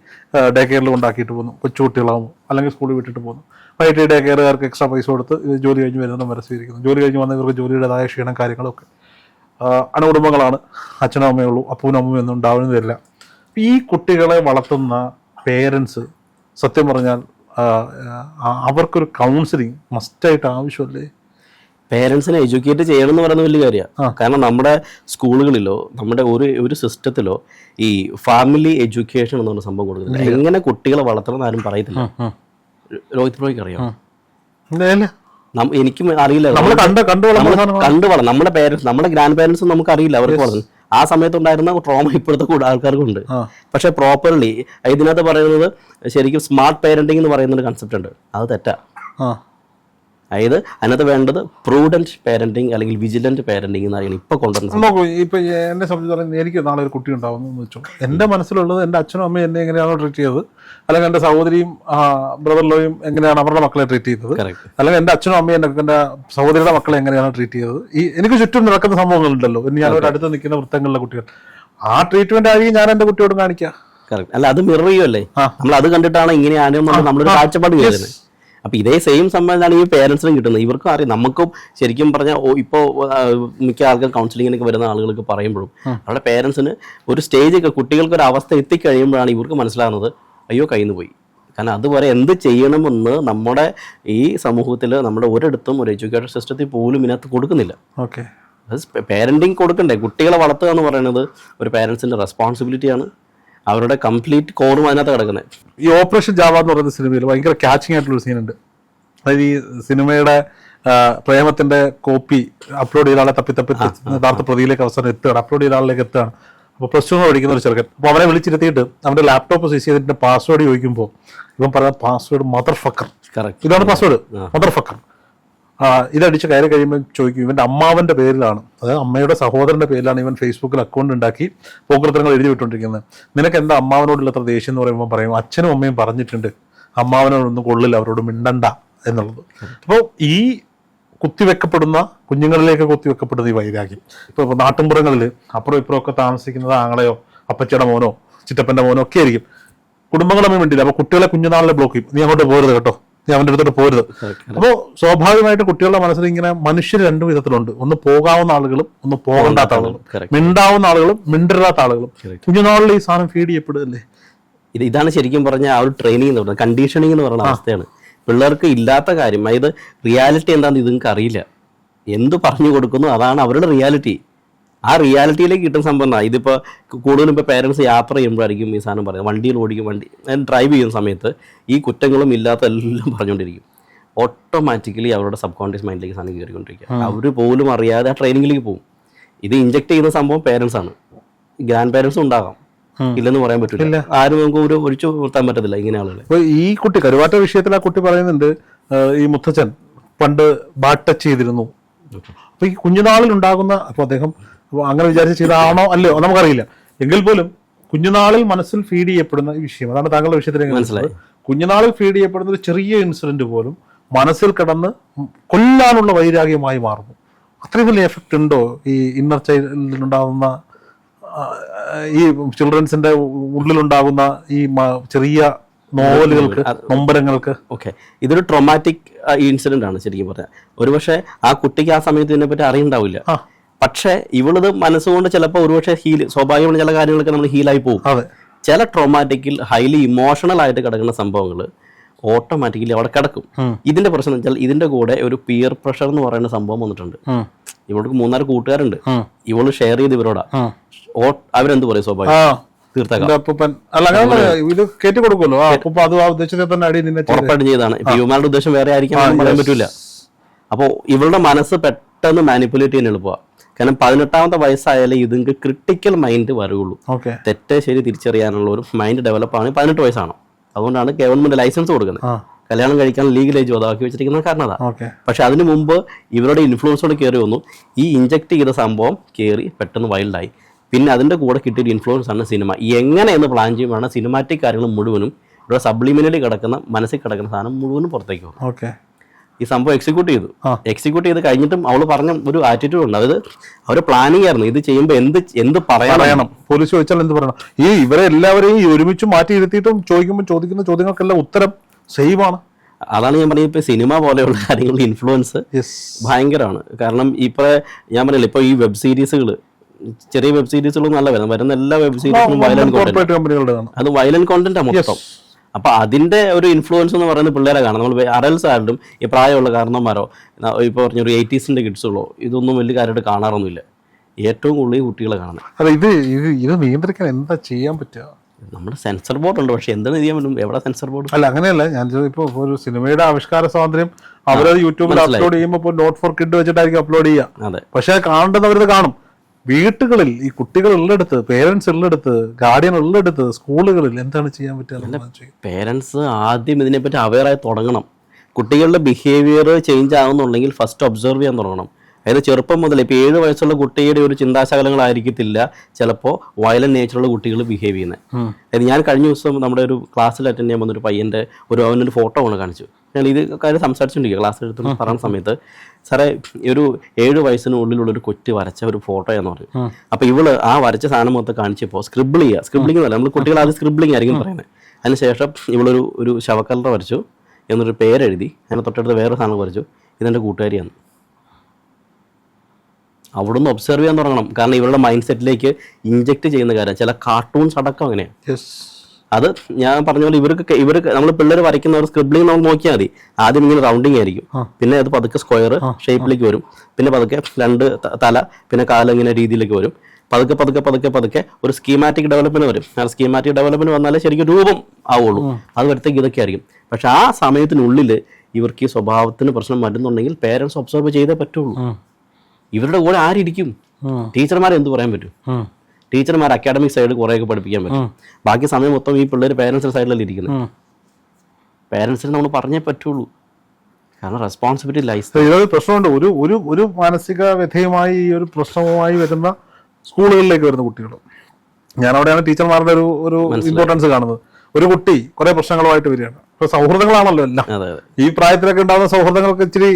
ഡേ കെയറിൽ കൊണ്ടാക്കിയിട്ട് പോകുന്നു, കൊച്ചുകുട്ടികളാകുമ്പോൾ അല്ലെങ്കിൽ സ്കൂളിൽ വിട്ടിട്ട് പോകുന്നു. വൈകിട്ട് ഡേ കെയറുകാർക്ക് എക്സ്ട്രാ പൈസ കൊടുത്ത് ജോലി കഴിഞ്ഞ് വരുന്നതും വരെ സ്വീകരിക്കുന്നു. ജോലി കഴിഞ്ഞ് വന്ന ഇവർക്ക് ജോലിയുടേതായ ക്ഷീണം കാര്യങ്ങളൊക്കെ. അണുകുടുംബങ്ങളാണ്, അച്ഛനും അമ്മയുള്ളൂ, അപ്പനും അമ്മയും ഒന്നും ഉണ്ടാവുന്നത് വരില്ല. ഈ കുട്ടികളെ വളർത്തുന്ന പേരൻസ് സത്യം പറഞ്ഞാൽ അവർക്കൊരു കൗൺസിലിംഗ് മസ്റ്റായിട്ട് ആവശ്യമല്ലേ? പേരൻസിനെ എഡ്യൂക്കേറ്റ് ചെയ്യണം എന്ന് പറയുന്നത് വലിയ കാര്യമാണ്. കാരണം നമ്മുടെ സ്കൂളുകളിലോ നമ്മുടെ ഒരു സിസ്റ്റത്തിലോ ഈ ഫാമിലി എഡ്യൂക്കേഷൻ എന്ന് പറഞ്ഞ സംഭവം കൊടുക്കുന്നില്ല. എങ്ങനെ കുട്ടികളെ വളർത്തണം എന്ന് ആരും പറയത്തില്ല. രോഹിത് ബ്രോയ്ക്ക് അറിയാം? എനിക്കും അറിയില്ല. കണ്ടുവള നമ്മുടെ പേരൻസ്, നമ്മുടെ ഗ്രാൻഡ് പേരൻസും നമുക്ക് അറിയില്ല അവർക്ക് വളർന്നു. ആ സമയത്തുണ്ടായിരുന്ന ട്രോമ ഇപ്പോഴത്തെ കൂടെ ആൾക്കാർക്കുണ്ട്. പക്ഷെ പ്രോപ്പർലി ഇതിനകത്ത് പറയുന്നത് ശരിക്കും സ്മാർട്ട് പേരന്റിംഗ് എന്ന് പറയുന്ന ഒരു കൺസെപ്റ്റ് ഉണ്ട്. അത് തെറ്റാ. അതായത് അതിനകത്ത് വേണ്ടത് പ്രൂഡന്റ് പേരന്റിങ് അല്ലെങ്കിൽ വിജിലന്റ് പേരന്റിങ് എന്നാണ് ഇപ്പൊ കൊണ്ടുവരുന്നത്. ഇപ്പൊ എന്നെ സംബന്ധിച്ചിടത്തോളം എനിക്ക് നാളെ ഒരു കുട്ടി ഉണ്ടാവുന്നു എന്ന് വെച്ചോ, എന്റെ മനസ്സിലുള്ളത് എന്റെ അച്ഛനും അമ്മയും എന്നെ എങ്ങനെയാണോ ട്രീറ്റ് ചെയ്തത്, അല്ലെങ്കിൽ എന്റെ സഹോദരിയും ബ്രദറിലോയും എങ്ങനെയാണ് അവരുടെ മക്കളെ ട്രീറ്റ് ചെയ്തത്, അല്ലെങ്കിൽ എന്റെ അച്ഛനും അമ്മയും എന്റെ സഹോദരിയുടെ മക്കളെ എങ്ങനെയാണ് ട്രീറ്റ് ചെയ്തത്, ഈ എനിക്ക് ചുറ്റും നടക്കുന്ന സംഭവങ്ങളുണ്ടല്ലോ, ഞാനൊരു അടുത്ത് നിൽക്കുന്ന വൃത്തങ്ങളിലെ കുട്ടികൾ, ആ ട്രീറ്റ്മെന്റ് ആയിരിക്കും ഞാൻ എന്റെ കുട്ടിയോട് കാണിക്കാം. അല്ല, അത് മിറർ ചെയ്യുമല്ലേ, നമ്മൾ അത് കണ്ടിട്ടാണ് ഇങ്ങനെയാണ് നമ്മളൊരു കാഴ്ചപ്പാട് ചെയ്യുന്നത്. അപ്പൊ ഇതേ സെയിം സംഭവമാണ് ഈ പേരൻസിനും കിട്ടുന്നത്. ഇവർക്കും അറിയാം. നമുക്കും ശരിക്കും പറഞ്ഞാൽ ഇപ്പോൾ മിക്ക ആൾക്കാർ കൗൺസിലിങ്ങിനൊക്കെ വരുന്ന ആളുകൾക്ക് പറയുമ്പോഴും അവരുടെ പേരൻസിന് ഒരു സ്റ്റേജൊക്കെ കുട്ടികൾക്ക് ഒരു അവസ്ഥ എത്തിക്കഴിയുമ്പോഴാണ് ഇവർക്ക് മനസ്സിലാകുന്നത് അയ്യോ കയ്യിൽ നിന്ന് പോയി. കാരണം അതുവരെ എന്ത് ചെയ്യണമെന്ന് നമ്മുടെ ഈ സമൂഹത്തിൽ നമ്മുടെ ഒരിടത്തും ഒരു എഡ്യൂക്കേഷൻ സിസ്റ്റത്തിൽ പോലും ഇതിനകത്ത് കൊടുക്കുന്നില്ല. പേരന്റിങ് കൊടുക്കണ്ടേ? കുട്ടികളെ വളർത്തുക എന്ന് പറയുന്നത് ഒരു പേരൻസിന്റെ റെസ്പോൺസിബിലിറ്റിയാണ്. അവരുടെ കംപ്ലീറ്റ് കോറും അതിനകത്ത് കിടക്കുന്നത്. ഈ ഓപ്പറേഷൻ ജാവ എന്ന് പറയുന്ന സിനിമയിൽ ഭയങ്കര ക്യാച്ചിങ് ആയിട്ടുള്ളൊരു സീനുണ്ട്. അതായത് ഈ സിനിമയുടെ പ്രേമത്തിന്റെ കോപ്പി അപ്ലോഡ് ചെയ്ത ആളെ തപ്പി യഥാർത്ഥ പ്രതിയിലേക്ക് അവസാനം എത്തുകയാണ്, അപ്ലോഡ് ചെയ്ത ആളിലേക്ക് എത്തുകയാണ്. അപ്പോൾ +2 പഠിക്കുന്ന ഒരു ചെറുക്കൻ. അപ്പോൾ അവനെ വിളിച്ചിരുത്തിയിട്ട് അവന്റെ ലാപ്ടോപ്പ് സീസ് ചെയ്തിട്ട് പാസ്വേഡ് ചോദിക്കുമ്പോൾ ഇവൻ പറയുന്ന പാസ്വേഡ് മദർ ഫക്കർ. ഇതാണ് പാസ്വേഡ്, മദർ ഫക്കർ. ഇതടിച്ച് കയറി കഴിയുമ്പോൾ ചോദിക്കും ഇവന്റെ അമ്മാവന്റെ പേരിലാണ്, അതായത് അമ്മയുടെ സഹോദരന്റെ പേരിലാണ് ഇവൻ ഫേസ്ബുക്കിൽ അക്കൗണ്ട് ഉണ്ടാക്കി പോക്കൃത്തങ്ങൾ എഴുതി വിട്ടുകൊണ്ടിരിക്കുന്നത്. നിനക്ക് എന്താ അമ്മാവനോടുള്ള അത്ര ദേഷ്യം എന്ന് പറയുമ്പോൾ പറയും അച്ഛനും അമ്മയും പറഞ്ഞിട്ടുണ്ട് അമ്മാവനോടൊന്നും കൊള്ളില്ല, അവരോട് മിണ്ടണ്ട എന്നുള്ളത്. അപ്പോൾ ഈ കുത്തിവെക്കപ്പെടുന്ന കുഞ്ഞുങ്ങളിലേക്ക് കുത്തിവെക്കപ്പെടുന്ന ഈ വൈരാഗ്യം ഇപ്പോൾ നാട്ടിൻപുറങ്ങളിൽ അപ്പുറം ഇപ്പുറം ഒക്കെ താമസിക്കുന്നത് ആങ്ങളെയോ അപ്പച്ചയുടെ മോനോ ചിറ്റപ്പന്റെ മോനോ ഒക്കെ ആയിരിക്കും. കുടുംബങ്ങളൊന്നും വേണ്ടിയില്ല. അപ്പൊ കുട്ടികളെ കുഞ്ഞുനാളിലെ ബ്ലോക്ക് ചെയ്യും, നീ അങ്ങോട്ട് പോരുത് കേട്ടോ, നീ അവൻ്റെ അടുത്തോട്ട് പോരുത്. അപ്പോൾ സ്വാഭാവികമായിട്ട് കുട്ടികളുടെ മനസ്സിൽ ഇങ്ങനെ മനുഷ്യർ രണ്ടു വിധത്തിലുണ്ട്, ഒന്ന് പോകാവുന്ന ആളുകളും ഒന്ന് പോകണ്ടാത്ത ആളുകളും, മിണ്ടാവുന്ന ആളുകളും മിണ്ടരുതാത്ത ആളുകളും. കുഞ്ഞുനാളിൽ ഈ സാധനം ഫീഡ് ചെയ്യപ്പെടുകയല്ലേ. ഇതാണ് ശരിക്കും പറഞ്ഞ ആ ഒരു ട്രെയിനിങ് എന്ന് പറയുന്നത്, കണ്ടീഷനിങ് എന്ന് പറയുന്ന അവസ്ഥയാണ്. പിള്ളേർക്ക് ഇല്ലാത്ത കാര്യം, അതായത് റിയാലിറ്റി എന്താണെന്ന് ഇതുങ്ങൾക്ക് അറിയില്ല. എന്ത് പറഞ്ഞു കൊടുക്കുന്നു അതാണ് അവരുടെ റിയാലിറ്റി. ആ റിയാലിറ്റിയിലേക്ക് കിട്ടുന്ന സംഭവം. ഇതിപ്പോൾ കൂടുതലും ഇപ്പോൾ പേരൻസ് യാത്ര ചെയ്യുമ്പോഴായിരിക്കും ഈ സാധനം പറയുന്നത്. വണ്ടിയിൽ ഓടിക്കും, ഡ്രൈവ് ചെയ്യുന്ന സമയത്ത് ഈ കുറ്റങ്ങളും ഇല്ലാത്ത എല്ലാം പറഞ്ഞുകൊണ്ടിരിക്കും. ഓട്ടോമാറ്റിക്കലി അവരുടെ സബ് കോൺഷ്യസ് മൈൻഡിലേക്ക് സാധനം കയറിക്കൊണ്ടിരിക്കുക. അവർ പോലും അറിയാതെ ആ ട്രെയിനിങ്ങിലേക്ക് പോകും. ഇത് ഇഞ്ചെക്ട് ചെയ്യുന്ന സംഭവം പേരൻസ് ആണ്. ഗ്രാൻഡ് പേരൻസും ഉണ്ടാകാം, ഇല്ലെന്ന് പറയാൻ പറ്റില്ല. ആരും നമുക്ക് ഒരു ഒഴിച്ചു നിർത്താൻ പറ്റത്തില്ല ഇങ്ങനെ ആളുകളെ. ഇപ്പൊ ഈ കുട്ടി കരുവാറ്റ വിഷയത്തിൽ ആ കുട്ടി പറയുന്നുണ്ട് ഈ മുത്തച്ഛൻ പണ്ട് ബാഡ് ടച്ച് ചെയ്തിരുന്നു. അപ്പൊ ഈ കുഞ്ഞുനാളിൽ ഉണ്ടാകുന്ന, അപ്പൊ അദ്ദേഹം അങ്ങനെ വിചാരിച്ച് ചെയ്താണോ അല്ലയോ നമുക്കറിയില്ല, എങ്കിൽ പോലും കുഞ്ഞുനാളിൽ മനസ്സിൽ ഫീഡ് ചെയ്യപ്പെടുന്ന ഈ വിഷയം, അതാണ് താങ്കളുടെ വിഷയത്തിലേക്ക് മനസ്സിലായി. കുഞ്ഞുനാളിൽ ഫീഡ് ചെയ്യപ്പെടുന്ന ഒരു ചെറിയ ഇൻസിഡന്റ് പോലും മനസ്സിൽ കിടന്ന് കൊല്ലാനുള്ള വൈരാഗ്യമായി മാറുന്നു. അത്രയും വലിയ എഫക്റ്റ് ഉണ്ടോ ഈ ഇന്നർ ചൈൽഡിലുണ്ടാകുന്ന, ഈ ചിൽഡ്രൻസിന്റെ ഉള്ളിലുണ്ടാകുന്ന ഈ ചെറിയ നോവലുകൾക്ക്, നൊമ്പരങ്ങൾക്ക്? ഓക്കെ, ഇതൊരു ട്രോമാറ്റിക് ഇൻസിഡന്റ് ആണ് ശരിക്കും പറഞ്ഞാൽ. ഒരുപക്ഷെ ആ കുട്ടിക്ക് ആ സമയത്ത് ഇതിനെപ്പറ്റി അറിയുണ്ടാവില്ല. പക്ഷേ ഇവളത് മനസ്സുകൊണ്ട് ചിലപ്പോൾ ഒരുപക്ഷെ സ്വാഭാവികമായ ചില കാര്യങ്ങളൊക്കെ നമ്മൾ ഹീലായി പോകും. ചില ട്രോമാറ്റിക്കിൽ ഹൈലി ഇമോഷണൽ ആയിട്ട് കിടക്കുന്ന സംഭവങ്ങൾ ഓട്ടോമാറ്റിക്കലി അവിടെ കിടക്കും. ഇതിന്റെ പ്രശ്നം വെച്ചാൽ ഇതിന്റെ കൂടെ ഒരു പിയർ പ്രഷർ എന്ന് പറയുന്ന സംഭവം വന്നിട്ടുണ്ട്. ഇവൾക്ക് 3-4 കൂട്ടുകാരുണ്ട്, ഇവള് ഷെയർ ചെയ്ത് ഇവരോടാ. അവരെന്ത് പറയും സ്വാഭാവികം ഉറപ്പായിട്ടും ചെയ്താണ്. ഇപ്പൊ യുവമാരുടെ ഉദ്ദേശം വേറെ ആയിരിക്കും പറയാൻ പറ്റൂല. അപ്പോൾ ഇവളുടെ മനസ്സ് പെട്ടെന്ന് മാനിപ്പുലേറ്റ് ചെയ്യാൻ എളുപ്പമാണ്. കാരണം 18ാമത്തെ വയസ്സായാലേ ഇതിങ്ങൾക്ക് ക്രിട്ടിക്കൽ മൈൻഡ് വരുള്ളൂ. തെറ്റേ ശരി തിരിച്ചറിയാനുള്ള ഒരു മൈൻഡ് ഡെവലപ്പാണ് 18 വയസ്സാണ്. അതുകൊണ്ടാണ് ഗവൺമെന്റ് ലൈസൻസ് കൊടുക്കുന്നത്. കല്യാണം കഴിക്കാൻ ലീഗൽ ഏജ് അതാക്കി വെച്ചിരിക്കുന്ന കാരണം അതാ. പക്ഷെ അതിനു മുമ്പ് ഇവരുടെ ഇൻഫ്ലുവൻസോട് കയറി വന്നു. ഈ ഇഞ്ചക്ട് ചെയ്ത സംഭവം കയറി പെട്ടെന്ന് വൈൽഡായി. പിന്നെ അതിന്റെ കൂടെ കിട്ടിയൊരു ഇൻഫ്ലുവൻസ് ആണ് സിനിമ. എങ്ങനെയെന്ന് പ്ലാൻ ചെയ്യുമ്പോഴാണ് സിനിമാറ്റിക് കാര്യങ്ങൾ മുഴുവനും ഇവിടെ സബ്ലിമിനലി കിടക്കുന്ന, മനസ്സിൽ കിടക്കുന്ന സാധനം മുഴുവനും പുറത്തേക്ക് വന്നു. ഈ സംഭവം എക്സിക്യൂട്ട് ചെയ്ത് കഴിഞ്ഞിട്ടും അവള് പറഞ്ഞ ഒരു ആറ്റിറ്റ്യൂഡ് ഉണ്ട്. അതായത് അവര് പ്ലാനിങ് ആയിരുന്നു ഇത് ചെയ്യുമ്പോൾ എന്ത് പറയണം, പോലീസ് ചോദിച്ചാൽ എന്ത് പറയണം. ഈ ഇവരെ എല്ലാവരെയും ഒരുമിച്ച് മാറ്റി ഇരുത്തിയിട്ടും ചോദിക്കുന്ന ചോദ്യങ്ങൾക്കെല്ലാം ഉത്തരം സെയിം ആണ്. അതാണ് ഞാൻ പറഞ്ഞത്. ഇപ്പൊ സിനിമ പോലെയുള്ള കാര്യങ്ങളുടെ ഇൻഫ്ലുവൻസ് ഭയങ്കരമാണ്. കാരണം ഇപ്പൊ ഞാൻ പറഞ്ഞില്ല, ഇപ്പൊ ഈ വെബ് സീരീസുകൾ, ചെറിയ വെബ് സീരീസുകളും നല്ല വരുന്ന എല്ലാ വെബ് സീരീസുകളും അത് വയലന്റ് കോണ്ടന്റാണ് മൊത്തം. അപ്പൊ അതിന്റെ ഒരു ഇൻഫ്ലുവൻസ് എന്ന് പറയുന്നത് പിള്ളേരെ കാണാം. നമ്മൾ അഡൽസ് ആയാലും ഈ പ്രായമുള്ള കാരണന്മാരോ ഇപ്പൊ പറഞ്ഞൊരു 80s കിഡ്സുകളോ ഇതൊന്നും വലിയ കാര്യമായിട്ട് കാണാറൊന്നുമില്ല. ഏറ്റവും കൂടുതൽ കുട്ടികളെ കാണാൻ. അല്ല, ഇത് നിയന്ത്രിക്കാൻ എന്താ ചെയ്യാൻ പറ്റുക? നമ്മുടെ സെൻസർ ബോർഡ് ഉണ്ട്, പക്ഷെ എന്താണ് ചെയ്യാൻ പറ്റും? എവിടെ സെൻസർ ബോർഡ്? അല്ല, അങ്ങനെയല്ല ഞാൻ ഇപ്പൊ ഒരു സിനിമയുടെ ആവിഷ്കാര സ്വാതന്ത്ര്യം അവരത് യൂട്യൂബിൽ അപ്ലോഡ് ചെയ്യുമ്പോൾ നോട്ട് ഫോർ കിഡ് വെച്ചിട്ടായിരിക്കും അപ്ലോഡ് ചെയ്യുക. പക്ഷെ കാണേണ്ടവരത് കാണും. വീട്ടുകളിൽ ഈ കുട്ടികൾ ഉള്ളിടത്ത്, പേരൻസ് ഉള്ളിടത്ത്, ഗാർഡിയൻ ഉള്ളിടത്ത്, സ്കൂളുകളിൽ എന്താണ് ചെയ്യാൻ പറ്റുക? പേരൻസ് ആദ്യം ഇതിനെപ്പറ്റി അവെയറായി തുടങ്ങണം. കുട്ടികളുടെ ബിഹേവിയർ ചേഞ്ച് ആകുന്നുണ്ടെങ്കിൽ ഫസ്റ്റ് ഒബ്സർവ് ചെയ്യാൻ തുടങ്ങണം. അതായത് ചെറുപ്പം മുതൽ ഇപ്പോൾ 7 വയസ്സുള്ള കുട്ടിയുടെ ഒരു ചിന്താശകലങ്ങളായിരിക്കത്തില്ല ചിലപ്പോൾ വയലന്റ് നേച്ചറുള്ള കുട്ടികൾ ബിഹേവ് ചെയ്യുന്നത്. അതായത് ഞാൻ കഴിഞ്ഞ ദിവസം നമ്മുടെ ഒരു ക്ലാസ്സിൽ അറ്റൻഡ് ചെയ്യാൻ വന്നൊരു പയ്യൻ്റെ അവനൊരു ഫോട്ടോ ആണ് കാണിച്ചു. ഞാൻ ഇത് കാര്യം സംസാരിച്ചുകൊണ്ടിരിക്കുക ക്ലാസ്സിൽ എടുത്ത് പറയുന്ന സമയത്ത്, സാറേ ഒരു 7 വയസ്സിനുള്ളിലുള്ളൊരു കൊച്ചു വരച്ച ഒരു ഫോട്ടോയാന്ന് പറഞ്ഞു. അപ്പോൾ ഇവള് ആ വരച്ച സാധനം മൊത്തം കാണിച്ചപ്പോൾ സ്ക്രിബിളിംഗ് എന്നല്ല, നമ്മൾ കുട്ടികൾ ആദ്യം സ്ക്രിബിളിംഗ് ആയിരിക്കും പറയുന്നത്. അതിനുശേഷം ഇവളൊരു ശവക്കലർ വരച്ചു, എന്നൊരു പേരെഴുതി, അതിനെ തൊട്ടടുത്ത് വേറെ സാധനം വരച്ചു, ഇതെൻ്റെ കൂട്ടുകാരിയാണ്. അവിടുന്ന് ഒബ്സർവ് ചെയ്യാൻ തുടങ്ങണം. കാരണം ഇവരുടെ മൈൻഡ് സെറ്റിലേക്ക് ഇഞ്ചക്ട് ചെയ്യുന്ന കാര്യം ചില കാർട്ടൂൺസ് അടക്കം അങ്ങനെയാണ്. അത് ഞാൻ പറഞ്ഞ പോലെ ഇവർക്ക് നമ്മൾ പിള്ളേർ വരയ്ക്കുന്നവർ സ്ക്രിബ്ലിംഗ് നമ്മൾ നോക്കിയാൽ മതി. ആദ്യം ഇങ്ങനെ റൗണ്ടിങ് ആയിരിക്കും, പിന്നെ അത് പതുക്കെ സ്ക്വയർ ഷേപ്പിലേക്ക് വരും, പിന്നെ പതുക്കെ 2 തല, പിന്നെ കാലിങ്ങനെ രീതിയിലേക്ക് വരും. പതുക്കെ ഒരു സ്കീമാറ്റിക് ഡെവലപ്മെന്റ് വരും. ആ സ്കീമാറ്റിക് ഡെവലപ്മെന്റ് വന്നാലേ ശരിക്കും രൂപം ആവുള്ളൂ. അത് വരുത്തേക്ക് ഇതൊക്കെ ആയിരിക്കും. പക്ഷെ ആ സമയത്തിനുള്ളിൽ ഇവർക്ക് ഈ സ്വഭാവത്തിന് പ്രശ്നം വരുന്നുണ്ടെങ്കിൽ പേരൻസ് ഒബ്സർവ് ചെയ്തേ പറ്റുള്ളൂ. ഇവരുടെ കൂടെ ആരിയ്ക്കും? ടീച്ചർമാരെ എന്ത് പറയാൻ പറ്റും? ടീച്ചർമാർ അക്കാഡമിക് സൈഡ് കുറേയൊക്കെ പഠിപ്പിക്കാൻ പറ്റും. ബാക്കി സമയം മൊത്തം ഈ പിള്ളേർ പേരൻസിന്റെ സൈഡിലല്ലേ ഇരിക്കുന്നത്. പേരൻസിന് നമ്മൾ പറഞ്ഞേ പറ്റുള്ളൂ. കാരണം റെസ്പോൺസിബിലിറ്റി ലൈസ്. ഇതൊരു പ്രശ്നമുണ്ട്. ഒരു ഒരു ഒരു മാനസിക വ്യഥയുമായി ഈ ഒരു പ്രശ്നവുമായി വരുന്ന സ്കൂളുകളിലേക്ക് വരുന്ന കുട്ടികൾ, ഞാൻ അവിടെയാണ് ടീച്ചർമാരുടെ ഒരു ഒരു ഇമ്പോർട്ടൻസ് കാണുന്നത്. ഒരു കുട്ടി കുറെ പ്രശ്നങ്ങളുമായിട്ട് വരികയാണ്. ഇപ്പൊ സൗഹൃദങ്ങളാണല്ലോ എല്ലാം. ഈ പ്രായത്തിലൊക്കെ ഉണ്ടാകുന്ന സൗഹൃദങ്ങൾക്ക് ഇച്ചിരി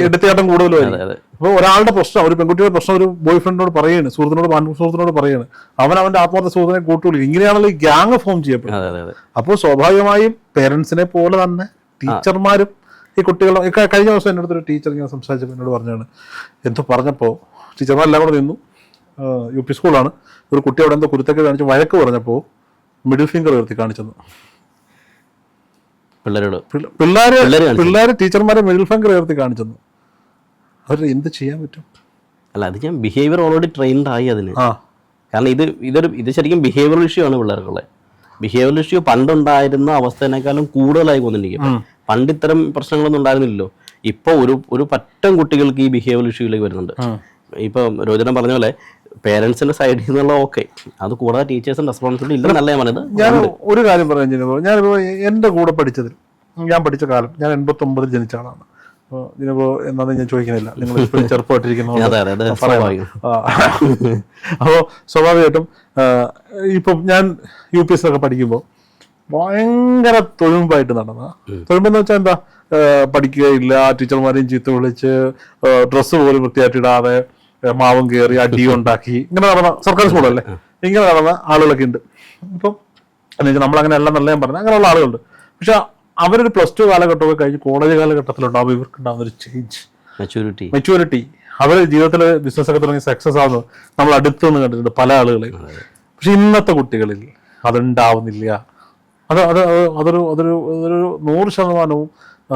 എടുത്തിയാട്ടം കൂടുതലും. അപ്പൊ ഒരാളുടെ പ്രശ്നം, ഒരു പെൺകുട്ടിയുടെ പ്രശ്നം ഒരു ബോയ് ഫ്രണ്ടിനോട് പറയുകയാണ്, സുഹൃത്തിനോട് പറയുകയാണ്. അവന്റെ ആത്മാർത്ഥ സുഹൃത്തിനെ കൂട്ടുവിളി. ഇങ്ങനെയാണല്ലോ ഈ ഗ്യാങ് ഫോം ചെയ്യപ്പെടുന്നത്. അപ്പോൾ സ്വാഭാവികമായും പേരൻസിനെ പോലെ തന്നെ ടീച്ചർമാരും ഈ കുട്ടികളെ, കഴിഞ്ഞ ദിവസം എൻ്റെ അടുത്തൊരു ടീച്ചർ ഇങ്ങനെ സംസാരിച്ചപ്പോൾ എന്നോട് പറഞ്ഞാണ്, എന്തോ പറഞ്ഞപ്പോൾ ടീച്ചർമാരെല്ലാം കൂടെ നിന്നു, UP സ്കൂളാണ്, ഒരു കുട്ടി അവിടെ എന്തോ കുരുത്തൊക്കെ കാണിച്ച് വഴക്ക് പറഞ്ഞപ്പോൾ മിഡിൽ ഫിംഗർ ഉയർത്തി കാണിച്ചെന്ന്. പിള്ളേര് ടീച്ചർമാരെ മിഡിൽ ഫിംഗർ ഉയർത്തി കാണിച്ചെന്ന്. അവർ എന്ത് ചെയ്യാൻ പറ്റും? അല്ല, അത് ഞാൻ ബിഹേവിയർ ഓൾറെഡി ട്രെയിൻഡ് ആയി അതിന്. കാരണം ഇത് ശരിക്കും ബിഹേവിയർ ഇഷ്യൂ ആണ് പിള്ളേർക്കുള്ളത്. ബിഹേവിയർ ഇഷ്യൂ പണ്ടുണ്ടായിരുന്ന അവസ്ഥേനേക്കാളും കൂടുതലായി കൊണ്ടിരിക്കും. പണ്ട് ഇത്തരം പ്രശ്നങ്ങളൊന്നും ഉണ്ടായിരുന്നില്ലല്ലോ. ഇപ്പൊ ഒരു പറ്റം കുട്ടികൾക്ക് ഈ ബിഹേവിയർ ഇഷ്യൂയിലേക്ക് വരുന്നുണ്ട്. ഇപ്പൊ രോചന പറഞ്ഞ പോലെ പേരൻസിന്റെ സൈഡിൽ നിന്നുള്ള ഓക്കെ, അത് കൂടാതെ ടീച്ചേഴ്സിന്റെ റെസ്പോൺസിബിലിറ്റി ഇല്ലെന്നല്ല ഞാൻ പറഞ്ഞത്. ഞാൻ ഒരു കാര്യം പറയാൻ ചെയ്യുമ്പോൾ, ഞാനിപ്പോ എന്റെ കൂടെ പഠിച്ചതിൽ, ഞാൻ പഠിച്ച കാലം, ഞാൻ 89 ജനിച്ച ആളാണ്. ഇതിനിപ്പോ എന്താന്ന് ഞാൻ ചോദിക്കുന്നില്ല, നിങ്ങൾ ഇപ്പോഴും ചെറുപ്പമായിട്ടിരിക്കുന്ന. അപ്പോൾ സ്വാഭാവികമായിട്ടും ഇപ്പൊ ഞാൻ UPS ഒക്കെ പഠിക്കുമ്പോൾ ഭയങ്കര തൊഴുമ്പായിട്ട് നടന്ന, തൊഴുമ്പെന്ന് വെച്ചാൽ എന്താ, പഠിക്കുകയില്ല, ടീച്ചർമാരെയും ചീത്ത വിളിച്ച്, ഡ്രസ്സ് പോലും വൃത്തിയായിട്ടിടാതെ, മാവും കയറി അടിയും ഉണ്ടാക്കി, ഇങ്ങനെ നടന്ന സർക്കാർ സ്കൂളല്ലേ, ഇങ്ങനെ നടന്ന ആളുകളൊക്കെ ഉണ്ട്. ഇപ്പം നമ്മളങ്ങനെ അല്ല എന്നല്ല ഞാൻ പറഞ്ഞത്, അങ്ങനെയുള്ള ആളുകളുണ്ട്. പക്ഷെ അവരൊരു +2 കാലഘട്ടമൊക്കെ കഴിഞ്ഞ് കോളേജ് കാലഘട്ടത്തിലുണ്ടാവും ഇവർക്ക് ഉണ്ടാകുന്ന ഒരു ചേഞ്ച്, മെച്യൂരിറ്റി. അവർ ജീവിതത്തിൽ ബിസിനസ് ഒക്കെ തുടങ്ങി സക്സസ് ആവുന്നത് നമ്മൾ അടുത്തുനിന്ന് കണ്ടിട്ടുണ്ട് പല ആളുകളെ. പക്ഷെ ഇന്നത്തെ കുട്ടികളിൽ അതുണ്ടാവുന്നില്ല. അതൊരു 100%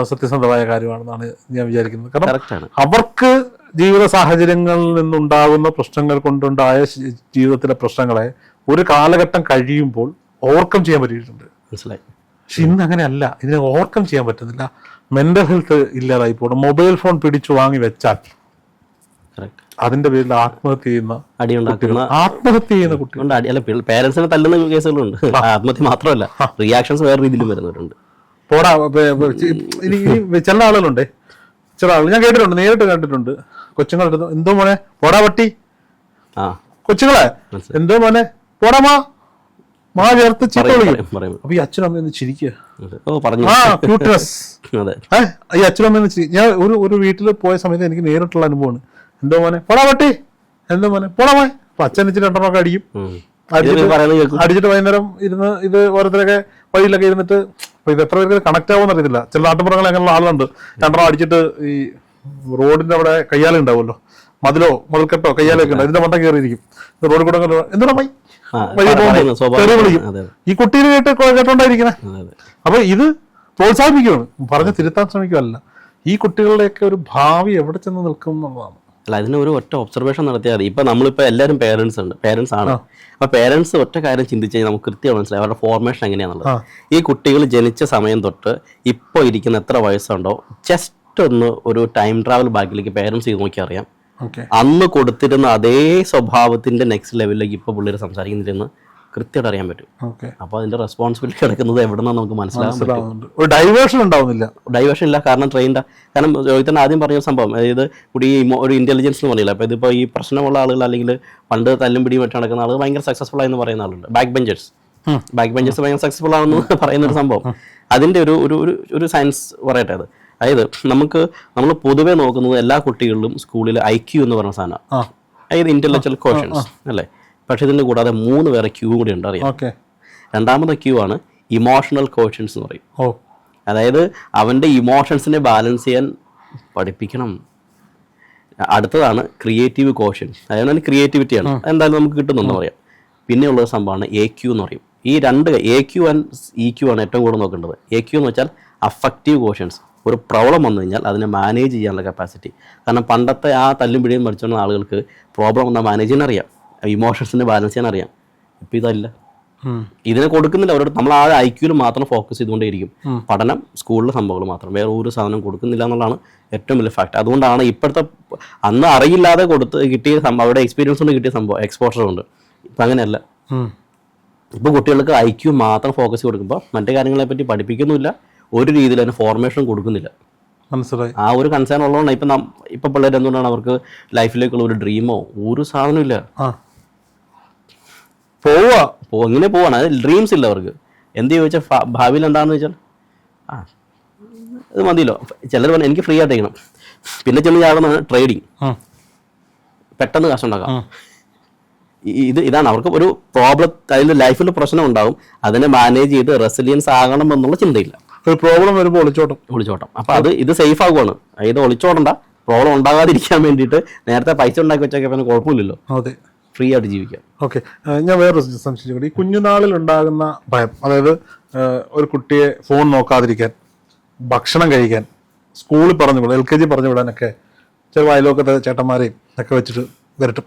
സത്യസന്ധമായ കാര്യമാണെന്നാണ് ഞാൻ വിചാരിക്കുന്നത്. കാരണം അവർക്ക് ജീവിത സാഹചര്യങ്ങളിൽ നിന്നുണ്ടാകുന്ന പ്രശ്നങ്ങൾ കൊണ്ടുണ്ടായ ജീവിതത്തിലെ പ്രശ്നങ്ങളെ ഒരു കാലഘട്ടം കഴിയുമ്പോൾ ഓവർകം ചെയ്യാൻ പറ്റിയിട്ടുണ്ട്. മനസ്സിലായി. പക്ഷെ ഇന്ന് അങ്ങനെയല്ല, ഇതിനെ ഓവർകം ചെയ്യാൻ പറ്റുന്നില്ല. മെന്റൽ ഹെൽത്ത് ഇല്ലാതായി പോകണം. മൊബൈൽ ഫോൺ പിടിച്ചു വാങ്ങി വെച്ചാൽ അതിന്റെ പേരിൽ ആത്മഹത്യ ചെയ്യുന്ന കുട്ടികളുണ്ട്. അല്ല, പേരൻസിനെ തല്ലുന്ന കേസുകളുണ്ട്. ആത്മഹത്യ മാത്രമല്ല, റിയാക്ഷൻസ് വേറെ രീതിയിലും വരുന്നവരുണ്ട്. പോടാ, ചില ആളുകളുണ്ട്, ചില ആളുകൾ ഞാൻ കേട്ടിട്ടുണ്ട്, നേരിട്ട് കണ്ടിട്ടുണ്ട്. കൊച്ചുങ്ങളെടുത്ത് എന്തോ മോനെ പോടാ പട്ടി, കൊച്ചുങ്ങളെ എന്തോ മോനെ പോടാ മാ ചേർത്ത് ചീത്ത വിളിക്കും. അപ്പൊ ഈ അച്ഛനും അമ്മയൊന്ന് ചിരിക്കുക. ഈ അച്ഛനും അമ്മയൊന്ന് ചിരി. ഞാൻ ഒരു വീട്ടിൽ പോയ സമയത്ത് എനിക്ക് നേരിട്ടുള്ള അനുഭവമാണ്. എന്തോ മോനെ പോടാ പട്ടി, എന്തോ മോനെ പോടാ മോൻ. അപ്പൊ അച്ഛൻ വെച്ചിട്ട് 2 അടിയും, അടിച്ചിട്ട് വൈകുന്നേരം ഇരുന്ന് ഇത് ഓരോരുത്തരൊക്കെ വഴിയിലൊക്കെ ഇരുന്നിട്ട്, അപ്പൊ ഇത് എത്ര പേർക്ക് കണക്ട് ആവുമെന്ന് അറിയത്തില്ല. ചില നാട്ടുപുറങ്ങളിൽ അങ്ങനെയുള്ള ആളുണ്ട്, 2 അടിച്ചിട്ട് ഈ റോഡിന്റെ അവിടെ കയ്യാല ഉണ്ടാവുമല്ലോ, മതിൽക്കെട്ടോ കയ്യാലൊക്കെ ഉണ്ട്, ഇതിന്റെ മണ്ടം കയറിയിരിക്കും. റോഡിൽ കൂടെ എന്തുടാ മൈ വഴി വിളിക്കും. ഈ കുട്ടീനെ കേട്ടോണ്ടായിരിക്കണേ. അപ്പൊ ഇത് പ്രോത്സാഹിപ്പിക്കുകയാണ്, പറഞ്ഞ് തിരുത്താൻ ശ്രമിക്കുകയല്ല. ഈ കുട്ടികളുടെയൊക്കെ ഒരു ഭാവി എവിടെ ചെന്ന് നിൽക്കും എന്നുള്ളതാണ്. അല്ല, അതിന് ഒരു ഒറ്റ ഒബ്സർവേഷൻ നടത്തിയാൽ മതി. ഇപ്പൊ നമ്മളിപ്പോ എല്ലാവരും പേരൻസ് ആണ്. അപ്പൊ പേരൻസ് ഒറ്റ കാര്യം ചിന്തിച്ചാൽ നമുക്ക് കൃത്യം മനസ്സിലായി അവരുടെ ഫോർമേഷൻ എങ്ങനെയാണുള്ളത്. ഈ കുട്ടികൾ ജനിച്ച സമയം തൊട്ട് ഇപ്പോൾ ഇരിക്കുന്ന എത്ര വയസ്സുണ്ടോ, ജസ്റ്റ് ഒന്ന് ഒരു ടൈം ട്രാവൽ ബാക്കിലേക്ക് പേരൻസ് ചെയ്ത് നോക്കി അറിയാം. അന്ന് കൊടുത്തിരുന്ന അതേ സ്വഭാവത്തിന്റെ നെക്സ്റ്റ് ലെവലിലേക്ക് ഇപ്പൊ പിള്ളേർ സംസാരിക്കുന്നില്ലെന്ന് കൃത്യമായിട്ട് അറിയാൻ പറ്റും. അപ്പൊ അതിന്റെ റെസ്പോൺസിബിലിറ്റി കിടക്കുന്നത് എവിടെന്നാ നമുക്ക് മനസ്സിലാവും. ഡൈവേർഷൻ ഇല്ല, കാരണം ട്രെയിൻഡ്. കാരണം രോഹിതൻ ആദ്യം പറഞ്ഞ സംഭവം, അതായത് ഒരു ഇന്റലിജൻസ് എന്ന് പറഞ്ഞില്ല. അപ്പൊ ഇതിപ്പോ ഈ പ്രശ്നമുള്ള ആളുകൾ, അല്ലെങ്കിൽ പണ്ട് തല്ലും പിടിയും വെച്ച് നടക്കുന്ന ആളുകൾ ഭയങ്കര സക്സസ്ഫുൾ ആയെന്ന് പറയുന്ന ആളുണ്ട്. ബാക്ക് ബെഞ്ചേഴ്സ് ഭയങ്കര സക്സസ്ഫുൾ ആണെന്ന് പറയുന്ന ഒരു സംഭവം, അതിന്റെ ഒരു സയൻസ് പറയട്ടെ. അതായത് നമ്മൾ പൊതുവെ നോക്കുന്നത് എല്ലാ കുട്ടികളിലും സ്കൂളിൽ IQ എന്ന് പറഞ്ഞ സാധനം, അതായത് ഇന്റലക്ച്വൽ ക്വോഷ്യൻസ് അല്ലേ. പക്ഷെ ഇതിന്റെ കൂടാതെ 3 വേറെ ക്യൂ കൂടി ഉണ്ട്, അറിയാം. രണ്ടാമത്തെ ക്യൂ ആണ് ഇമോഷണൽ ക്വോഷ്യൻസ് എന്ന് പറയും. അതായത് അവന്റെ ഇമോഷൻസിനെ ബാലൻസ് ചെയ്യാൻ പഠിപ്പിക്കണം. അടുത്തതാണ് ക്രിയേറ്റീവ് ക്വോഷ്യൻസ്, അതായത് ക്രിയേറ്റിവിറ്റിയാണ്, എന്തായാലും നമുക്ക് കിട്ടുന്നുണ്ടെന്ന് പറയാം. പിന്നെയുള്ള സംഭവമാണ് AQ എന്ന് പറയും. ഈ 2 AQ ആൻഡ് EQ ആണ് ഏറ്റവും കൂടുതൽ നോക്കേണ്ടത്. AQ എന്ന് വെച്ചാൽ അഫക്റ്റീവ് ക്വോഷ്യൻസ്, ഒരു പ്രോബ്ലം വന്നു കഴിഞ്ഞാൽ അതിനെ മാനേജ് ചെയ്യാനുള്ള കപ്പാസിറ്റി. കാരണം പണ്ടത്തെ ആ തല്ലും പിടിയും പഠിച്ചുകൊണ്ട ആളുകൾക്ക് പ്രോബ്ലം വന്നാൽ മാനേജ് ചെയ്യാൻ അറിയാം, ഇമോഷൻസിനെ ബാലൻസ് ചെയ്യാൻ അറിയാം. ഇപ്പം ഇതല്ല, ഇതിനെ കൊടുക്കുന്നില്ല. അവരോട് നമ്മൾ ആ IQ മാത്രം ഫോക്കസ് ചെയ്തുകൊണ്ടേയിരിക്കും. പഠനം, സ്കൂളിലെ സംഭവങ്ങൾ മാത്രം, വേറെ ഒരു സാധനം കൊടുക്കുന്നില്ല എന്നുള്ളതാണ് ഏറ്റവും വലിയ ഫാക്ട്. അതുകൊണ്ടാണ് ഇപ്പോഴത്തെ അന്ന് അറിയില്ലാതെ കിട്ടിയ സംഭവം, അവരുടെ എക്സ്പീരിയൻസ് കൊണ്ട് കിട്ടിയ സംഭവം, എക്സ്പോഷർ കൊണ്ട്. ഇപ്പം അങ്ങനെയല്ല. ഇപ്പോൾ കുട്ടികൾക്ക് IQ മാത്രം ഫോക്കസ് കൊടുക്കുമ്പോൾ മറ്റു കാര്യങ്ങളെപ്പറ്റി പഠിപ്പിക്കുന്നില്ല, ഒരു രീതിയിൽ അതിന് ഫോർമേഷൻ കൊടുക്കുന്നില്ല. മനസ്സിലായി. ആ ഒരു കൺസേൺ ഉള്ളതുകൊണ്ടാണ് ഇപ്പൊ പിള്ളേർ എന്തുകൊണ്ടാണ് അവർക്ക് ലൈഫിലേക്കുള്ള ഒരു ഡ്രീമോ ഒരു സാധനമില്ല, എങ്ങനെ പോവാണ്, അത് ഡ്രീംസ് ഇല്ല അവർക്ക്. എന്ത് ചോദിച്ചാൽ ഭാവിയിൽ എന്താണെന്ന് വെച്ചാൽ അത് മതിയല്ലോ. ചിലർ പറഞ്ഞു എനിക്ക് ഫ്രീ ആയിട്ട് ചെയ്യണം, പിന്നെ ചെന്ന് ചാടുന്നതാണ് ട്രേഡിങ്, പെട്ടെന്ന് കാശുണ്ടാക്കാം. ഇതാണ് അവർക്ക് ഒരു പ്രോബ്ലം, അതിൽ ലൈഫിൽ പ്രശ്നം ഉണ്ടാവും, അതിനെ മാനേജ് ചെയ്ത് റെസിലിയൻസ് ആകണം എന്നുള്ള ചിന്തയില്ല. ഒരു പ്രോബ്ലം വരുമ്പോൾ ഒളിച്ചോട്ടം. അപ്പൊ ഇത് സേഫ് ആകുവാണ്. ഇത് ഒളിച്ചോടണ്ട, പ്രോബ്ലം ഉണ്ടാകാതിരിക്കാൻ വേണ്ടിയിട്ട് നേരത്തെ പൈസ ഉണ്ടാക്കി വെച്ചൊക്കെ പിന്നെ കുഴപ്പമില്ലല്ലോ, അതെ, ഫ്രീ ആയിട്ട് ജീവിക്കാം. ഓക്കെ, ഞാൻ വേറൊരു സംശയിച്ചു. ഈ കുഞ്ഞുനാളിൽ ഉണ്ടാകുന്ന ഭയം, അതായത് ഒരു കുട്ടിയെ ഫോൺ നോക്കാതിരിക്കാൻ, ഭക്ഷണം കഴിക്കാൻ, സ്കൂളിൽ പറഞ്ഞു വിടാൻ, LKG പറഞ്ഞു വിടാനൊക്കെ ചില അയൽവക്കത്തെ ചേട്ടന്മാരെയും ഒക്കെ വെച്ചിട്ട് വരട്ടും.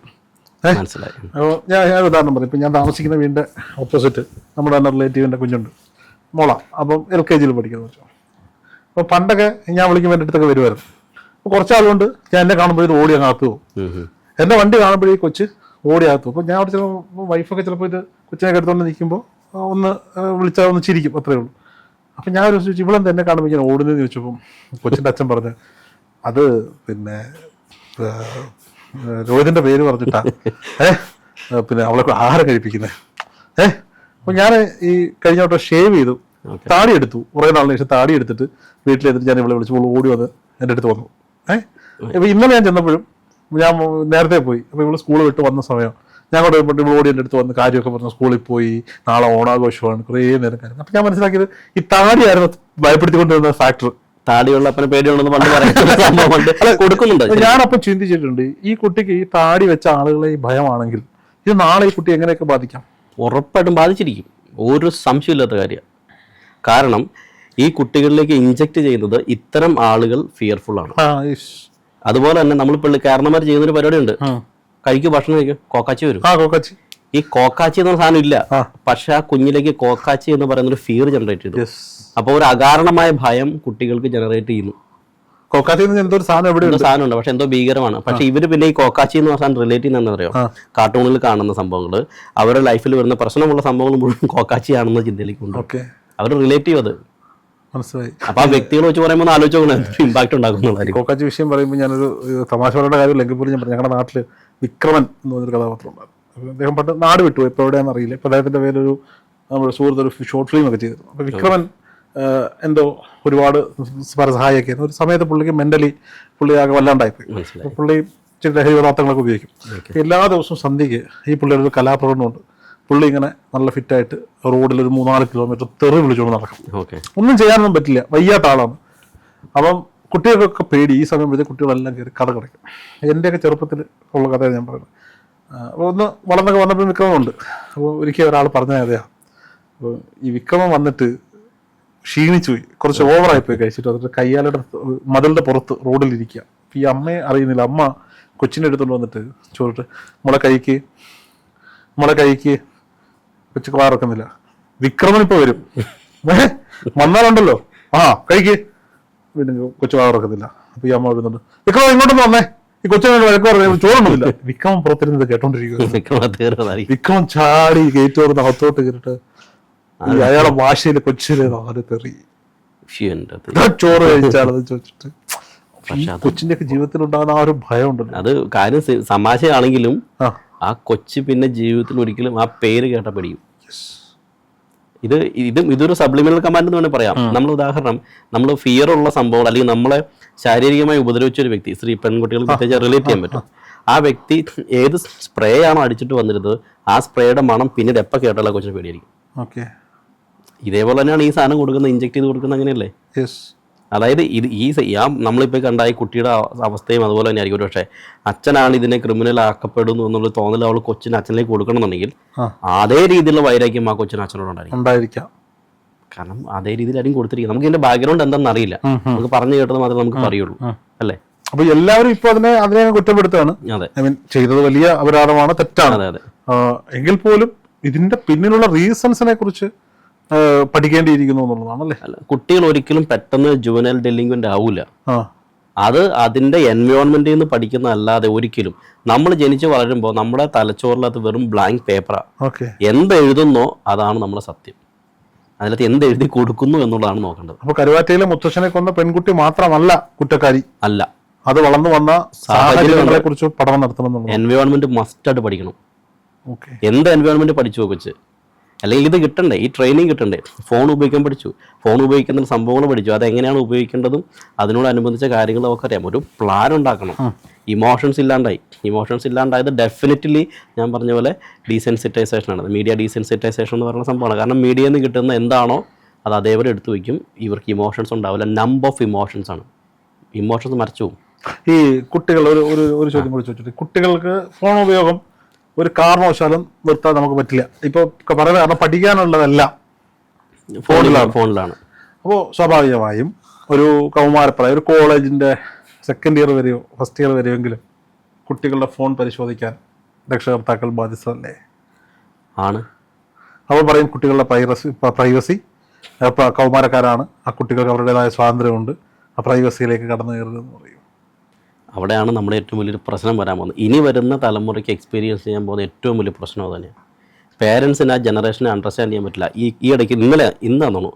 മനസ്സിലായി. അപ്പോൾ ഞാൻ ഉദാഹരണം പറയും. ഇപ്പം ഞാൻ താമസിക്കുന്ന വീടിൻ്റെ ഓപ്പോസിറ്റ് നമ്മുടെ തന്നെ റിലേറ്റീവിൻ്റെ കുഞ്ഞുണ്ട്, മോള. അപ്പം LKG പഠിക്കുന്നത് വെച്ചോ. അപ്പോൾ പണ്ടൊക്കെ ഞാൻ വിളിക്കുമ്പോൾ എൻ്റെ അടുത്തൊക്കെ വരുമായിരുന്നു. അപ്പോൾ കുറച്ചാളുകൊണ്ട് ഞാൻ എന്നെ കാണുമ്പോഴേക്കും ഓടി അങ്ങ് അകത്ത് പോകും. എൻ്റെ വണ്ടി കാണുമ്പോഴേ കൊച്ച് ഓടി അകത്തു. അപ്പോൾ ഞാൻ അവിടെ ചിലപ്പോൾ വൈഫൊക്കെ ചിലപ്പോൾ ഇത് കൊച്ചിനെ എടുത്തുകൊണ്ട് നിൽക്കുമ്പോൾ ഒന്ന് വിളിച്ചാൽ ഒന്ന് ചിരിക്കും, അത്രയേ ഉള്ളൂ. അപ്പം ഞാൻ ഒരു ചോദിച്ചു, ഇവളെന്താ എന്നെ കാണുമ്പോൾ ഇങ്ങനെ ഓടുന്നതെന്ന് ചോദിച്ചപ്പം കൊച്ചിൻ്റെ അച്ഛൻ പറഞ്ഞു, അത് പിന്നെ രോഹിതിൻ്റെ പേര് പറഞ്ഞിട്ടാ പിന്നെ അവളെ ആഹാരം കഴിപ്പിക്കുന്നത്. അപ്പോൾ ഞാൻ ഈ കഴിഞ്ഞ വട്ടം ഷേവ് ചെയ്തു, താടി എടുത്തു, കുറേ നാളിന് ശേഷം താടി എടുത്തിട്ട് വീട്ടിലെത്തിട്ട് ഞാൻ ഇവളെ വിളിച്ചു, ഓടി വന്ന് എൻ്റെ അടുത്ത് വന്നു. ഇപ്പോൾ ഇന്നലെ ഞാൻ ചെന്നപ്പോഴും ഞാൻ നേരത്തെ പോയി. അപ്പോൾ ഇവള് സ്കൂൾ വിട്ട് വന്ന സമയം ഞാൻ കൂടെ വരുമ്പോൾ ഇവൾ ഓടി എൻ്റെ അടുത്ത് വന്ന് കാര്യമൊക്കെ പറഞ്ഞു, സ്കൂളിൽ പോയി, നാളെ ഓണാഘോഷമാണ്, കുറേ നേരം കാര്യം. അപ്പം ഞാൻ മനസ്സിലാക്കിയത് ഈ താടിയായിരുന്നു ഭയപ്പെടുത്തിക്കൊണ്ടിരുന്ന ഫാക്ടർ. താടിയുള്ള അപ്പനെ പേടിയുണ്ടെന്ന് പണ്ട് പറയുന്നത് കൊടുക്കുന്നുണ്ട്. ഞാനപ്പം ചിന്തിച്ചിട്ടുണ്ട്, ഈ കുട്ടിക്ക് ഈ താടി വെച്ച ആളുകളെ ഈ ഭയമാണെങ്കിൽ ഇത് നാളെ ഈ കുട്ടി എങ്ങനെയൊക്കെ ബാധിക്കാം? ഉറപ്പായിട്ടും ബാധിച്ചിരിക്കും, ഒരു സംശയമില്ലാത്ത കാര്യമാണ്. കാരണം ഈ കുട്ടികളിലേക്ക് ഇൻജക്ട് ചെയ്യുന്നത് ഇത്തരം ആളുകൾ ഫിയർഫുൾ ആണ്. അതുപോലെ തന്നെ നമ്മൾ കാരണന്മാർ ചെയ്യുന്നൊരു പരിപാടി ഉണ്ട്, കഴിക്കും ഭക്ഷണം കഴിക്കും, കോക്കാച്ചി വരും. ഈ കോക്കാച്ചി എന്ന സാധനം ഇല്ല, പക്ഷെ ആ കുഞ്ഞിലേക്ക് കോക്കാച്ചി എന്ന് പറയുന്ന ഒരു ഫിയർ ജനറേറ്റ് ചെയ്തു. അപ്പോൾ ഒരു അകാരണമായ ഭയം കുട്ടികൾക്ക് ജനറേറ്റ് ചെയ്യുന്നു. സാധനമുണ്ട്, പക്ഷെ എന്തോ ഭീകരമാണ്. പക്ഷെ ഇവര് പിന്നെ ഈ കോക്കാച്ചി എന്ന് പറഞ്ഞാൽ റിലേറ്റ് ചെയ്യുന്ന എന്താ പറയുക, കാർട്ടൂണിൽ കാണുന്ന സംഭവങ്ങൾ, അവരുടെ ലൈഫിൽ വരുന്ന പ്രശ്നമുള്ള സംഭവങ്ങൾ മുഴുവൻ കോക്കാച്ചിയാണെന്ന ചിന്തയിലേക്ക് ഉണ്ട്. അവർ റിലേറ്റ് ചെയ്യും അത്. മനസ്സിലായി. അപ്പൊ ആ വ്യക്തികളെ വെച്ച് പറയുമ്പോൾ ആലോചിച്ചോക്കണം ഇമ്പാക്ട് ഉണ്ടാക്കുന്നതായിരിക്കും. കോക്കാച്ചി വിഷയം പറയുമ്പോൾ ഞാനൊരു തമാശ പറയുന്ന കാര്യം എങ്കിൽ പോലും ഞാൻ പറഞ്ഞു, ഞങ്ങളുടെ നാട്ടിൽ വിക്രമൻ എന്ന് പറഞ്ഞൊരു കഥാപാത്രം ഉണ്ടായിരുന്നു. അദ്ദേഹം പണ്ട് നാട് വിട്ടു, ഇപ്പോൾ എവിടെയാണെന്ന് അറിയില്ല. ഇപ്പോൾ അദ്ദേഹത്തിൻ്റെ പേരൊരു നമ്മുടെ സുഹൃത്ത് ഒരു ഷോർട്ട് ഫിലിം ഒക്കെ ചെയ്തിരുന്നു. അപ്പോൾ വിക്രമൻ എന്തോ ഒരുപാട് പരസഹായമൊക്കെ ആയിരുന്നു. ഒരു സമയത്ത് പുള്ളിക്ക് മെൻ്റലി പുള്ളി ആകെ വല്ലാണ്ടായിപ്പോയി. പുള്ളി ഇച്ചിരി ലഹരി പദാർത്ഥങ്ങളൊക്കെ ഉപയോഗിക്കും. എല്ലാ ദിവസവും സന്ധ്യയ്ക്ക് ഈ പുള്ളിയുടെ ഒരു കലാപ്രകടനമുണ്ട്. പുള്ളി ഇങ്ങനെ നല്ല ഫിറ്റായിട്ട് റോഡിൽ ഒരു 3-4 കിലോമീറ്റർ തെറി വിളിച്ചുകൊണ്ട് നടക്കും. ഒന്നും ചെയ്യാനൊന്നും പറ്റില്ല, വയ്യാത്ത ആളാണ്. അപ്പം കുട്ടികൾക്കൊക്കെ പേടി. ഈ സമയം വിളിച്ച കുട്ടികളെല്ലാം കയറി കഥ കിടക്കും. എൻ്റെയൊക്കെ ചെറുപ്പത്തിൽ ഉള്ള കഥയാണ് ഞാൻ പറയുന്നത്. അപ്പോൾ ഒന്ന് വളർന്നൊക്കെ വന്നപ്പോൾ വിക്രമമുണ്ട്. അപ്പോൾ ഒരിക്കൽ ഒരാൾ പറഞ്ഞ കഥയാണ്. അപ്പോൾ ഈ വിക്രമം വന്നിട്ട് ക്ഷീണിച്ചു പോയി, കുറച്ച് ഓവറായിപ്പോയി കഴിച്ചിട്ട്. എന്നിട്ട് കയ്യാലയുടെ മതിലിൻ്റെ പുറത്ത് റോഡിലിരിക്കുക. അപ്പോൾ ഈ അമ്മയെ അറിയുന്നില്ല. അമ്മ കൊച്ചിനെ എടുത്തുകൊണ്ട് വന്നിട്ട് ചോദിട്ട് മുള കഴിക്ക് കൊച്ചു വാറക്കുന്നില്ല. വിക്രമൻ ഇപ്പോൾ വരും, വന്നാലുണ്ടല്ലോ കഴിക്ക്, വീണ്ടും കൊച്ചു വാറക്കുന്നില്ല. അപ്പൊ ഈ അമ്മ വരുന്നുണ്ട്, വിക്രമൻ ഇങ്ങോട്ടൊന്ന് വന്നേ, ഈ കൊച്ചിനോട് വഴക്ക് പറഞ്ഞു, ചോറൊന്നുമില്ല. വിക്രമൻ പുറത്തിരുന്നത് കേട്ടോണ്ടിരിക്കുക. വിക്രമൻ ചാടി ഗേറ്റ് തുറന്ന് അകത്തോട്ട് കയറിട്ട് അയാളെ ഭാഷയില് കൊച്ചിന് തെറി, ചോറ് കഴിച്ചാണെന്ന് ചോദിച്ചിട്ട്. കൊച്ചിന്റെ ഒക്കെ ജീവിതത്തിൽ ഉണ്ടാകുന്ന ആ ഒരു ഭയം ഉണ്ടല്ലോ. അത് കാര്യം തമാശയാണെങ്കിലും ആ കൊച്ചു പിന്നെ ജീവിതത്തിൽ ഒരിക്കലും ആ പേര് കേട്ട പിടിയും. ഇതൊരു സബ്ലിമിനൽ കമാൻഡ് എന്ന് വേണമെങ്കിൽ പറയാം. നമ്മൾ ഉദാഹരണം, നമ്മൾ ഫിയർ ഉള്ള സംഭവങ്ങൾ അല്ലെങ്കിൽ നമ്മളെ ശാരീരികമായി ഉപദ്രവിച്ച ഒരു വ്യക്തി, പെൺകുട്ടികൾക്ക് പ്രത്യേകിച്ച് റിലേറ്റ് ചെയ്യാൻ പറ്റും. ആ വ്യക്തി ഏത് സ്പ്രേ ആണോ അടിച്ചിട്ട് വന്നിരുന്നത്, ആ സ്പ്രേയുടെ മണം പിന്നീട് എപ്പോൾ കേട്ടാൽ കൊച്ചിന് പേടിയായിരിക്കും. ഇതേപോലെ തന്നെയാണ് ഈ സാധനം കൊടുക്കുന്നത്, ഇഞ്ചെക്ട് ചെയ്ത് കൊടുക്കുന്നത്. അങ്ങനെയല്ലേ? അതായത് നമ്മളിപ്പോൾ കണ്ട ഈ കുട്ടിയുടെ അവസ്ഥയും അതുപോലെ തന്നെ ആയിരിക്കും. പക്ഷേ അച്ഛനാണ് ഇതിനെ ക്രിമിനൽ ആക്കപ്പെടുന്നു എന്നുള്ള തോന്നൽ അവൾ കൊച്ചിന് അച്ഛനിലേക്ക് കൊടുക്കണമെന്നുണ്ടെങ്കിൽ അതേ രീതിയിലുള്ള വൈരാഗ്യം ആ കൊച്ചിന് അച്ഛനോടുണ്ടായിരിക്കാം. കാരണം അതേ രീതിയിലായിരിക്കും കൊടുത്തിരിക്കുന്നത്. നമുക്ക് ഇതിന്റെ ബാക്ക്ഗ്രൗണ്ട് എന്താണെന്ന് അറിയില്ല, നമുക്ക് പറഞ്ഞു കേട്ടത് മാത്രമേ നമുക്ക് പറയുള്ളൂ, അല്ലേ? അപ്പൊ എല്ലാവരും ഇപ്പൊ അതിനെ കുറ്റപ്പെടുത്താണ്. ചെയ്തത് വലിയ അപരാധമാണ്, തെറ്റാണ്. എങ്കിൽ പോലും ഇതിന്റെ പിന്നിലുള്ള റീസൺസിനെ കുറിച്ച് പഠിക്കേണ്ടിയിരിക്കുന്നു എന്നുള്ളതാണല്ലേ. അല്ല, കുട്ടികൾ ഒരിക്കലും പെട്ടെന്ന് ജുവനൈൽ ഡെലിൻക്വന്റ് ആവൂല. അത് അതിന്റെ എൻവയോൺമെന്റിൽ നിന്ന് പഠിക്കുന്ന അല്ലാതെ ഒരിക്കലും. നമ്മൾ ജനിച്ച് വളരുമ്പോൾ നമ്മുടെ തലച്ചോറിലകത്ത് വെറും ബ്ലാങ്ക് പേപ്പറാ. എന്ത് എഴുതുന്നോ അതാണ് നമ്മുടെ സത്യം. അതിനകത്ത് എന്ത് എഴുതി കൊടുക്കുന്നു എന്നുള്ളതാണ് നോക്കേണ്ടത്. അപ്പൊ കരുവാറ്റയിലെ മുത്തശ്ശനെ കൊന്ന പെൺകുട്ടി മാത്രമല്ല കുറ്റക്കാരി, അല്ല, അത് വളർന്നു വന്ന സാഹചര്യങ്ങളെ കുറിച്ച് പഠനം നടത്തണം. എൻവയോൺമെന്റ് മസ്റ്റായിട്ട് പഠിക്കണം. ഓക്കെ, എന്ത് എൻവയോൺമെന്റ് പഠിച്ചു വെച്ച്, അല്ലെങ്കിൽ ഇത് കിട്ടണ്ടേ, ഈ ട്രെയിനിങ് കിട്ടണ്ടേ. ഫോൺ ഉപയോഗിക്കാൻ പഠിച്ചു, ഫോൺ ഉപയോഗിക്കുന്ന സംഭവങ്ങൾ പഠിച്ചു, അതെങ്ങനെയാണ് ഉപയോഗിക്കേണ്ടതും അതിനോടനുബന്ധിച്ച കാര്യങ്ങളും ഒക്കെ അറിയാം. ഒരു പ്ലാൻ ഉണ്ടാക്കണം. ഇമോഷൻസ് ഇല്ലാണ്ടായത് ഡെഫിനറ്റ്ലി ഞാൻ പറഞ്ഞ പോലെ ഡീസെൻസിറ്റൈസേഷനാണ്, മീഡിയ ഡീസെൻസിറ്റൈസേഷൻ എന്ന് പറയുന്ന സംഭവമാണ്. കാരണം മീഡിയയിൽ നിന്ന് കിട്ടുന്ന എന്താണോ അത് അതേപോലെ എടുത്തു വയ്ക്കും. ഇവർക്ക് ഇമോഷൻസ് ഉണ്ടാവില്ല, നമ്പർ ഓഫ് ഇമോഷൻസ് ആണ്, ഇമോഷൻസ് മറച്ചു പോകും. ഈ കുട്ടികൾ ഒരു ചോദ്യം കൂടി ചോദിച്ചിട്ട്, കുട്ടികൾക്ക് ഫോൺ ഉപയോഗം ഒരു കാരണവശാലും നിർത്താൻ നമുക്ക് പറ്റില്ല. ഇപ്പൊ പറയുന്നത് കാരണം പഠിക്കാനുള്ളതെല്ലാം ഫോണിലാണ്. അപ്പോൾ സ്വാഭാവികമായും ഒരു കൗമാരപ്രായം, ഒരു കോളേജിന്റെ സെക്കൻഡ് ഇയർ വരെയോ ഫസ്റ്റ് ഇയർ വരെയോ എങ്കിലും കുട്ടികളുടെ ഫോൺ പരിശോധിക്കാൻ രക്ഷകർത്താക്കൾ ബാധ്യസ്ഥരല്ലേ? ആണ്. അപ്പോൾ പറയും കുട്ടികളുടെ പ്രൈവസി കൗമാരക്കാരാണ്, ആ കുട്ടികൾക്ക് അവരുടേതായ സ്വാതന്ത്ര്യമുണ്ട്, ആ പ്രൈവസിയിലേക്ക് കടന്നു കയറുന്നതെന്ന് പറയും. അവിടെയാണ് നമ്മുടെ ഏറ്റവും വലിയൊരു പ്രശ്നം വരാൻ പോകുന്നത്. ഇനി വരുന്ന തലമുറയ്ക്ക് എക്സ്പീരിയൻസ് ചെയ്യാൻ പോകുന്ന ഏറ്റവും വലിയ പ്രശ്നം അത് തന്നെയാണ്. പേരൻസിന് ആ ജനറേഷനെ അണ്ടർസ്റ്റാൻഡ് ചെയ്യാൻ പറ്റില്ല. ഈ ഇടയ്ക്ക് ഇന്നാണെന്നോ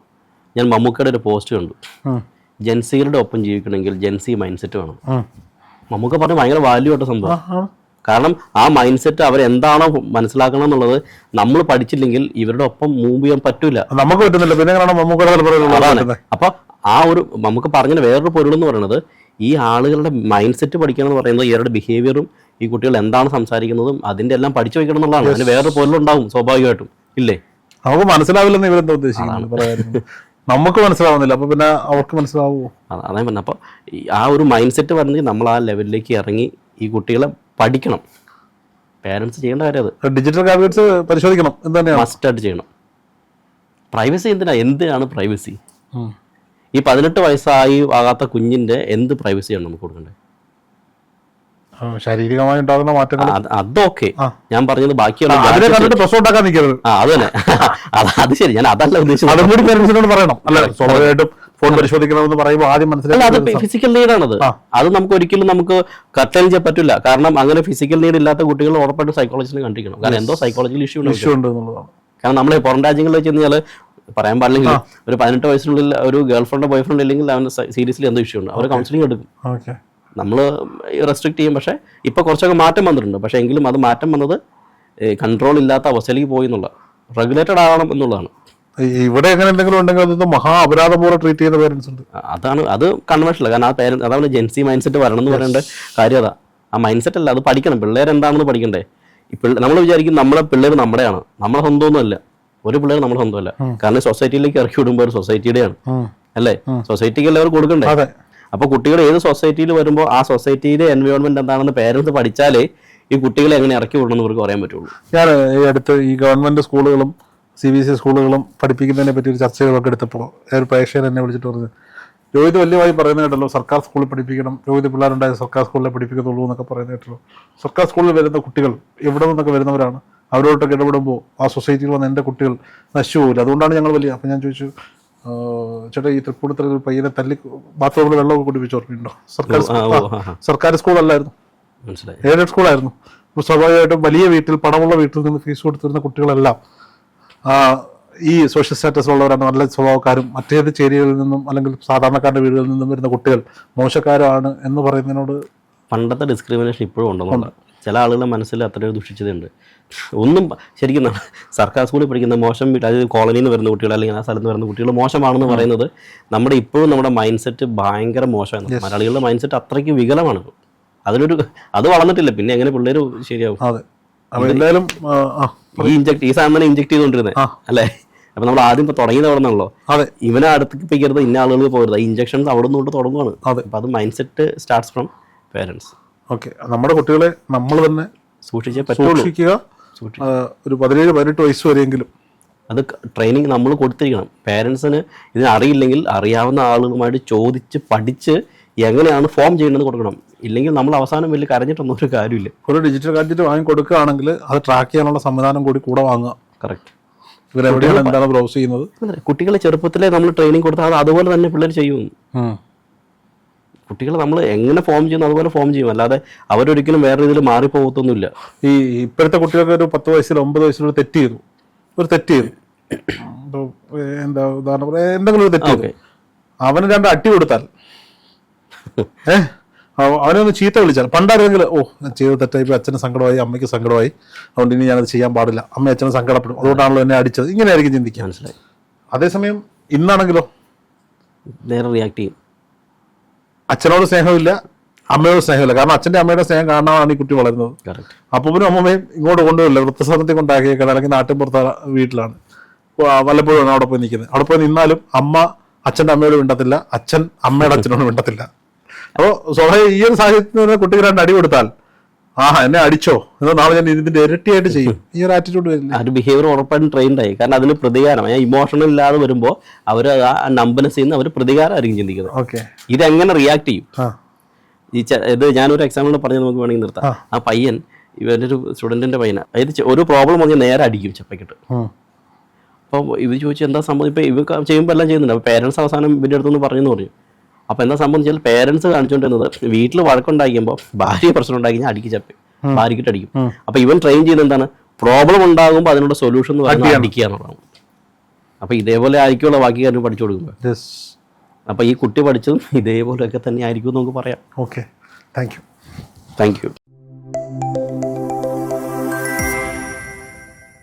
ഞാൻ മമ്മൂക്കയുടെ ഒരു പോസ്റ്റ് കണ്ടു, ജെൻസികളുടെ ഒപ്പം ജീവിക്കണമെങ്കിൽ ജെൻസി മൈൻഡ് സെറ്റ് വേണം. മമ്മൂക്ക പറഞ്ഞ ഭയങ്കര വാല്യൂ ആയിട്ട് സംഭവം. കാരണം ആ മൈൻഡ് സെറ്റ് അവരെന്താണോ മനസ്സിലാക്കണം എന്നുള്ളത് നമ്മൾ പഠിച്ചില്ലെങ്കിൽ ഇവരുടെ ഒപ്പം മൂവ് ചെയ്യാൻ പറ്റൂല, നമുക്ക് പറ്റുന്നില്ല. പിന്നെ അപ്പൊ ആ ഒരു നമുക്ക് പറഞ്ഞ വേറൊരു പൊരുളെന്ന് പറയുന്നത്, ഈ ആളുകളുടെ മൈൻഡ് സെറ്റ് പഠിക്കണം എന്ന് പറയുന്നത് ഇവരുടെ ബിഹേവിയറും ഈ കുട്ടികൾ എന്താണ് സംസാരിക്കുന്നതും അതിന്റെ എല്ലാം പഠിച്ചു വയ്ക്കണം എന്നുള്ളതാണ്. അതിന് വേറൊരു പൊരുളുണ്ടാവും സ്വാഭാവികമായിട്ടും, ഇല്ലേ? നമുക്ക് മനസ്സിലാവില്ലെന്ന് ഇവരെന്താ ഉദ്ദേശിക്കുന്നത്? നമുക്ക് മനസ്സിലാവുന്നില്ല, അപ്പൊ പിന്നെ അവർക്ക് മനസ്സിലാവുമോ? അതേ പറഞ്ഞ. അപ്പൊ ആ ഒരു മൈൻഡ് സെറ്റ് പറഞ്ഞ് നമ്മൾ ആ ലെവലിലേക്ക് ഇറങ്ങി ഈ കുട്ടികളെ പഠിക്കണം. പേരൻസ് ചെയ്യേണ്ട കാര്യം അത്. ഡിജിറ്റൽ ഗാഡ്ജറ്റ്സ് പരിശോധിക്കണം, മസ്റ്റായിട്ട് ചെയ്യണം. പ്രൈവസി എന്തിനാണ് പ്രൈവസി? ഈ 18 വയസ്സായി ആകാത്ത കുഞ്ഞിന്റെ എന്ത് പ്രൈവസിയാണ് നമുക്ക് കൊടുക്കേണ്ടത്? ശാരീരികമായി ഉണ്ടാകുന്ന മാറ്റങ്ങൾ അതൊക്കെ ഞാൻ പറഞ്ഞത്. ബാക്കിയുള്ള അത് തന്നെ, അത് ശരി, ഞാൻ അതല്ല ഉദ്ദേശിച്ചത്. അതും കൂടി പേരൻസിനോട് പറയണം. അല്ല, സ്വാഭാവികമായിട്ടും ഫോൺ പരിശോധിക്കണമെന്ന് പറയുമ്പോൾ ആദ്യം മനസ്സിലായി അത് ഫിസിക്കൽ നീഡാണത്. അത് നമുക്ക് ഒരിക്കലും നമുക്ക് കട്ടൽ ചെയ്യാൻ പറ്റില്ല. കാരണം അങ്ങനെ ഫിസിക്കൽ നീഡ് ഇല്ലാത്ത കുട്ടികൾ ഉറപ്പായിട്ടും സൈക്കോളജിസ്റ്റിനെ കണ്ടിരിക്കണം. കാരണം എന്തോ സൈക്കോളജിക്കൽ ഇഷ്യൂ ഉണ്ട് എന്നുള്ളതാണ്. കാരണം നമ്മൾ പുറം രാജ്യങ്ങളിൽ വെച്ച് കഴിഞ്ഞാൽ പറയാൻ പാടില്ലെങ്കിൽ ഒരു 18 വയസ്സിനുള്ളിൽ ഒരു ഗേൾ ഫ്രണ്ടോ ബോയ് ഫ്രണ്ടോ ഇല്ലെങ്കിൽ അവന് സീരിയസ്ലി എന്തോ ഇഷ്യൂ ഉണ്ട്, അവർ കൗൺസിലിംഗ് എടുക്കും. നമ്മൾ റെസ്ട്രിക്ട് ചെയ്യും. പക്ഷേ ഇപ്പോൾ കുറച്ചൊക്കെ മാറ്റം വന്നിട്ടുണ്ട്. പക്ഷേ എങ്കിലും അത് മാറ്റം വന്നത് കൺട്രോൾ ഇല്ലാത്ത അവസ്ഥയിലേക്ക് പോയി എന്നുള്ള, റെഗുലേറ്റഡ് ആകണം എന്നുള്ളതാണ്. ഇവിടെ എങ്ങനെ എന്തെങ്കിലും ഉണ്ടെങ്കിൽ അത് മഹാ അപരാധപൂർവ്വം ട്രീറ്റ് ചെയ്യുന്ന പേരൻസ് ഉണ്ട്. അത് കൺവെൻഷനല്ല. കാരണം ആ പേരൻസ് അതാണ് ജെൻസി മൈൻഡ് സെറ്റ് വരണം എന്ന് പറയേണ്ട കാര്യം. അതാ ആ മൈൻഡ് സെറ്റ് അല്ല, അത് പഠിക്കണം. പിള്ളേർ എന്താണെന്ന് പഠിക്കണ്ടേ? നമ്മൾ വിചാരിക്കും നമ്മളെ പിള്ളേർ നമ്മുടെയാണ്, നമ്മളെ സ്വന്തമൊന്നുമല്ല. ഒരു പിള്ളേർ നമ്മുടെ സ്വന്തമല്ല. കാരണം സൊസൈറ്റിയിലേക്ക് ഇറക്കി വിടുമ്പോൾ ഒരു സൊസൈറ്റിയുടെയാണ്, അല്ലേ? സൊസൈറ്റിക്ക് എല്ലാവരും കൊടുക്കണ്ടേ? അപ്പൊ കുട്ടികൾ ഏത് സൊസൈറ്റിയിൽ വരുമ്പോൾ ആ സൊസൈറ്റിയിലെ എൻവയോൺമെന്റ് എന്താണെന്ന് പേരൻസ് പഠിച്ചാലേ ഈ കുട്ടികളെ എങ്ങനെ ഇറക്കി വിടണമെന്ന് ഇവർക്ക് പറയാൻ പറ്റുള്ളൂ. ഞാൻ ഈ അടുത്ത് ഈ ഗവൺമെന്റ് സ്കൂളുകളും CBSE സ്കൂളുകളും പഠിപ്പിക്കുന്നതിനെ പറ്റി ഒരു ചർച്ചകളൊക്കെ എടുത്തപ്പോൾ ഒരു പ്രേക്ഷകൻ എന്നെ വിളിച്ചിട്ട് പറഞ്ഞു, രോഹിത് വലിയമായി പറയുന്നത് കേട്ടല്ലോ, സർക്കാർ സ്കൂളിൽ പഠിപ്പിക്കണം, രോഹിത് പിള്ളേരുണ്ടായ സർക്കാർ സ്കൂളിലെ പഠിപ്പിക്കത്തുള്ളൂ എന്നൊക്കെ പറയുന്നത് കേട്ടല്ലോ. സർക്കാർ സ്കൂളിൽ വരുന്ന കുട്ടികൾ എവിടെ നിന്നൊക്കെ വരുന്നവരാണ്, അവരോട്ടൊക്കെ ഇടപെടുമ്പോൾ ആ സൊസൈറ്റിയിൽ വന്ന എൻ്റെ കുട്ടികൾ നശിച്ചു പോകില്ല. അതുകൊണ്ടാണ് ഞങ്ങൾ വലിയ. അപ്പം ഞാൻ ചോദിച്ചു, ചേട്ടാ ഈ തൃപ്പൂണിത്തറ ഒരു പയ്യനെ തല്ലി ബാത്റൂമിൽ വെള്ളമൊക്കെ കുടിപ്പിച്ച് ഓർമ്മയുണ്ടോ? സർക്കാർ സ്കൂളല്ലായിരുന്നു, എയ്ഡഡ് സ്കൂളായിരുന്നു. അപ്പോൾ സ്വാഭാവികമായിട്ടും വലിയ വീട്ടിൽ പണമുള്ള വീട്ടിൽ നിന്ന് ഫീസ് കൊടുത്തിരുന്ന കുട്ടികളെല്ലാം ഈ സോഷ്യൽ സ്റ്റാറ്റസ് ഉള്ളവരാണ്, നല്ല സ്വഭാവക്കാരും. മറ്റേത് ചേരികളിൽ നിന്നും അല്ലെങ്കിൽ സാധാരണക്കാരുടെ വീടുകളിൽ നിന്നും വരുന്ന കുട്ടികൾ മോശക്കാരാണ് എന്ന് പറയുന്നതിനോട് പണ്ടത്തെ ഡിസ്ക്രിമിനേഷൻ ഇപ്പോഴും ഉണ്ടെന്നുള്ള ചില ആളുകളുടെ മനസ്സിൽ അത്രയും ദുഷിച്ചതുണ്ട്. ഒന്നും ശരിക്കും സർക്കാർ സ്കൂളിൽ പഠിക്കുന്ന മോശം വീട്ടിൽ, അതായത് കോളനിയിൽ നിന്ന് വരുന്ന കുട്ടികൾ അല്ലെങ്കിൽ ആ സ്ഥലത്ത് നിന്ന് വരുന്ന കുട്ടികൾ മോശമാണെന്ന് പറയുന്നത് നമ്മുടെ ഇപ്പോഴും നമ്മുടെ മൈൻഡ് സെറ്റ് ഭയങ്കര മോശമാണ്. മലയാളികളുടെ മൈൻഡ് സെറ്റ് അത്രയ്ക്ക് വികലമാണ്. അത് വളർന്നിട്ടില്ല. പിന്നെ എങ്ങനെ പിള്ളേർ ശരിയാവും? എന്തായാലും ഈ സാധനം ഇഞ്ചെക്ട് ചെയ്തുകൊണ്ടിരുന്നത് അല്ലേ? അപ്പൊ നമ്മൾ ആദ്യം തുടങ്ങിയത് അവിടെ നിന്നാണല്ലോ. ഇവനെ അടുപ്പിക്കരുത്, ഇന്ന ആളുകൾ പോകരുത്. ഇഞ്ചക്ഷൻസ് അവിടെ നിന്നുകൊണ്ട് തുടങ്ങുകയാണ്. അപ്പൊ അത് mind set starts from parents. Okay, നമ്മുടെ കുട്ടികളെ നമ്മൾ തന്നെ സൂക്ഷിക്കുക. ഒരു 17-18 വയസ്സ് വരെയെങ്കിലും അത് ട്രെയിനിങ് നമ്മൾ കൊടുത്തിരിക്കണം. പേരൻസിന് ഇതിന് അറിയില്ലെങ്കിൽ അറിയാവുന്ന ആളുകളുമായിട്ട് ചോദിച്ച് പഠിച്ച് എങ്ങനെയാണ് ഫോം ചെയ്യണമെന്ന് കൊടുക്കണം. ഇല്ലെങ്കിൽ നമ്മൾ അവസാനം വലിയ കരഞ്ഞിട്ടൊന്നും ഒരു കാര്യമില്ല. ഒരു ഡിജിറ്റൽ ഗാഡ്ജറ്റ് വാങ്ങി കൊടുക്കുകയാണെങ്കിൽ അത് ട്രാക്ക് ചെയ്യാനുള്ള സംവിധാനം കൂടെ വാങ്ങുക. കറക്റ്റ്. ഇവരെവിടെയാണ് എന്താണ് ബ്രൗസ് ചെയ്യുന്നത്? കുട്ടികളെ ചെറുപ്പത്തിലെ നമ്മൾ ട്രെയിനിങ് കൊടുത്താൽ അത് അതുപോലെ തന്നെ പിള്ളേർ ചെയ്യും. കുട്ടികളെ നമ്മൾ എങ്ങനെ ഫോം ചെയ്യുന്നു അതുപോലെ ഫോം ചെയ്യും. അല്ലാതെ അവരൊരിക്കലും വേറെ രീതിയിൽ മാറിപ്പോകത്തൊന്നുമില്ല. ഈ ഇപ്പോഴത്തെ കുട്ടികൾക്ക് ഒരു 10 വയസ്സിൽ 9 വയസ്സിൽ ഒരു തെറ്റ് ചെയ്തു. ഇപ്പൊ, എന്താ ഉദാഹരണം പറയാ, എന്തെങ്കിലും ഒരു തെറ്റ് ഓക്കെ അവന് 2 അടി കൊടുത്താൽ അവനെ ഒന്ന് ചീത്ത വിളിച്ചാൽ, പണ്ടായിരുന്നെങ്കിൽ ഞാൻ ചെയ്ത തെറ്റായി, അച്ഛന് സങ്കടമായി, അമ്മയ്ക്ക് സങ്കടമായി, അതുകൊണ്ട് ഇനി ഞാനത് ചെയ്യാൻ പാടില്ല, അമ്മ അച്ഛനും സങ്കടപ്പെടും, അതുകൊണ്ടാണല്ലോ എന്നെ അടിച്ചത്, ഇങ്ങനെയായിരിക്കും ചിന്തിക്കുക. മനസ്സിലായി. അതേസമയം ഇന്നാണെങ്കിലോ നേരെ റിയാക്ട് ചെയ്യും. അച്ഛനോട് സ്നേഹമില്ല, അമ്മയോട് സ്നേഹമില്ല. കാരണം അച്ഛൻ്റെ അമ്മയുടെ സ്നേഹം കാണാനാണ് ഈ കുട്ടി വളരുന്നത്. കറക്റ്റ്. അപ്പനും അമ്മമ്മയും ഇങ്ങോട്ട് കൊണ്ടുവരില്ല, വൃദ്ധസദനത്തിൽ കൊണ്ടാക്കിയേക്കാണ്, അല്ലെങ്കിൽ നാട്ടിൻപുറത്ത് വീട്ടിലാണ് വല്ലപ്പോഴും അവിടെ പോയി നിൽക്കുന്നത്. അവിടെ പോയി നിന്നാലും അമ്മ അച്ഛൻ്റെ അമ്മയോട് മിണ്ടത്തില്ല, അച്ഛൻ അമ്മയുടെ അച്ഛനോട് മിണ്ടത്തില്ല. അപ്പോൾ സ്വാഭാവിക ഈ ഒരു സാഹചര്യത്തിൽ നിന്ന് കുട്ടിക്ക് 2 അടി കൊടുത്താൽ എന്നെ അടിച്ചോ എന്നാൽ നാളെ ഞാൻ ഇതിന്റെ ഇരട്ടിയായിട്ട് ചെയ്യും, ഈ ഒരു ആറ്റിറ്റ്യൂഡ് വരില്ല. ആ ഒരു ബിഹേവിയർ ഉറപ്പായിട്ടും ട്രെയിൻഡ് ആയി. കാരണം അതിൽ പ്രതികാരം, ഇമോഷണൽ ഇല്ലാതെ വരുമ്പോൾ അവർ ആ നമ്പനസ് ചെയ്യുന്ന അവർ പ്രതികാരമായിരിക്കും ചിന്തിക്കുന്നത്. ഓക്കെ, ഇതെങ്ങനെ റിയാക്ട് ചെയ്യും? ഇത് ഞാനൊരു എക്സാമ്പിൾ പറഞ്ഞ് നമുക്ക് വേണമെങ്കിൽ നിർത്താം. ആ പയ്യൻ, ഇവൻ്റെ ഒരു സ്റ്റുഡൻറ്റിൻ്റെ പയ്യനാണ്, അതായത് ഒരു പ്രോബ്ലം വന്നാൽ നേരെ അടിക്കും ചപ്പക്കിട്ട്. അപ്പോൾ ഇവർ ചോദിച്ചു എന്താ സംഭവം, ഇപ്പോൾ ഇവർ ചെയ്യുമ്പോൾ എല്ലാം ചെയ്യുന്നുണ്ട്. അപ്പോൾ പേരൻസ് അവസാനം ഇവൻ്റെ അടുത്തൊന്ന് പറഞ്ഞു. അപ്പോൾ എന്താ സംഭവം വെച്ചാൽ പേരൻസ് കാണിച്ചുകൊണ്ടിരുന്നത് വീട്ടിൽ വഴക്കുണ്ടാക്കിയുമ്പോൾ ഭാര്യ പ്രശ്നം ഉണ്ടാക്കി കഴിഞ്ഞാൽ അടിക്ക് ചപ്പി, ഭാര്യക്കിട്ട് അടിക്കും. അപ്പോൾ ഇവൻ ട്രെയിൻ ചെയ്യുന്നത് എന്താണ്, പ്രോബ്ലം ഉണ്ടാകുമ്പോൾ അതിനുള്ള സൊല്യൂഷൻ എന്ന് പറയുന്നത് അടിക്കുക എന്നുള്ളതാണ്. അപ്പോൾ ഇതേപോലെ ആയിരിക്കുമല്ലോ ബാക്കി കാര്യം പഠിച്ചു കൊടുക്കുമ്പോൾ. അപ്പോൾ ഈ കുട്ടി പഠിച്ചതും ഇതേപോലെയൊക്കെ തന്നെ ആയിരിക്കും നമുക്ക് പറയാം. Okay, thank you. Thank you.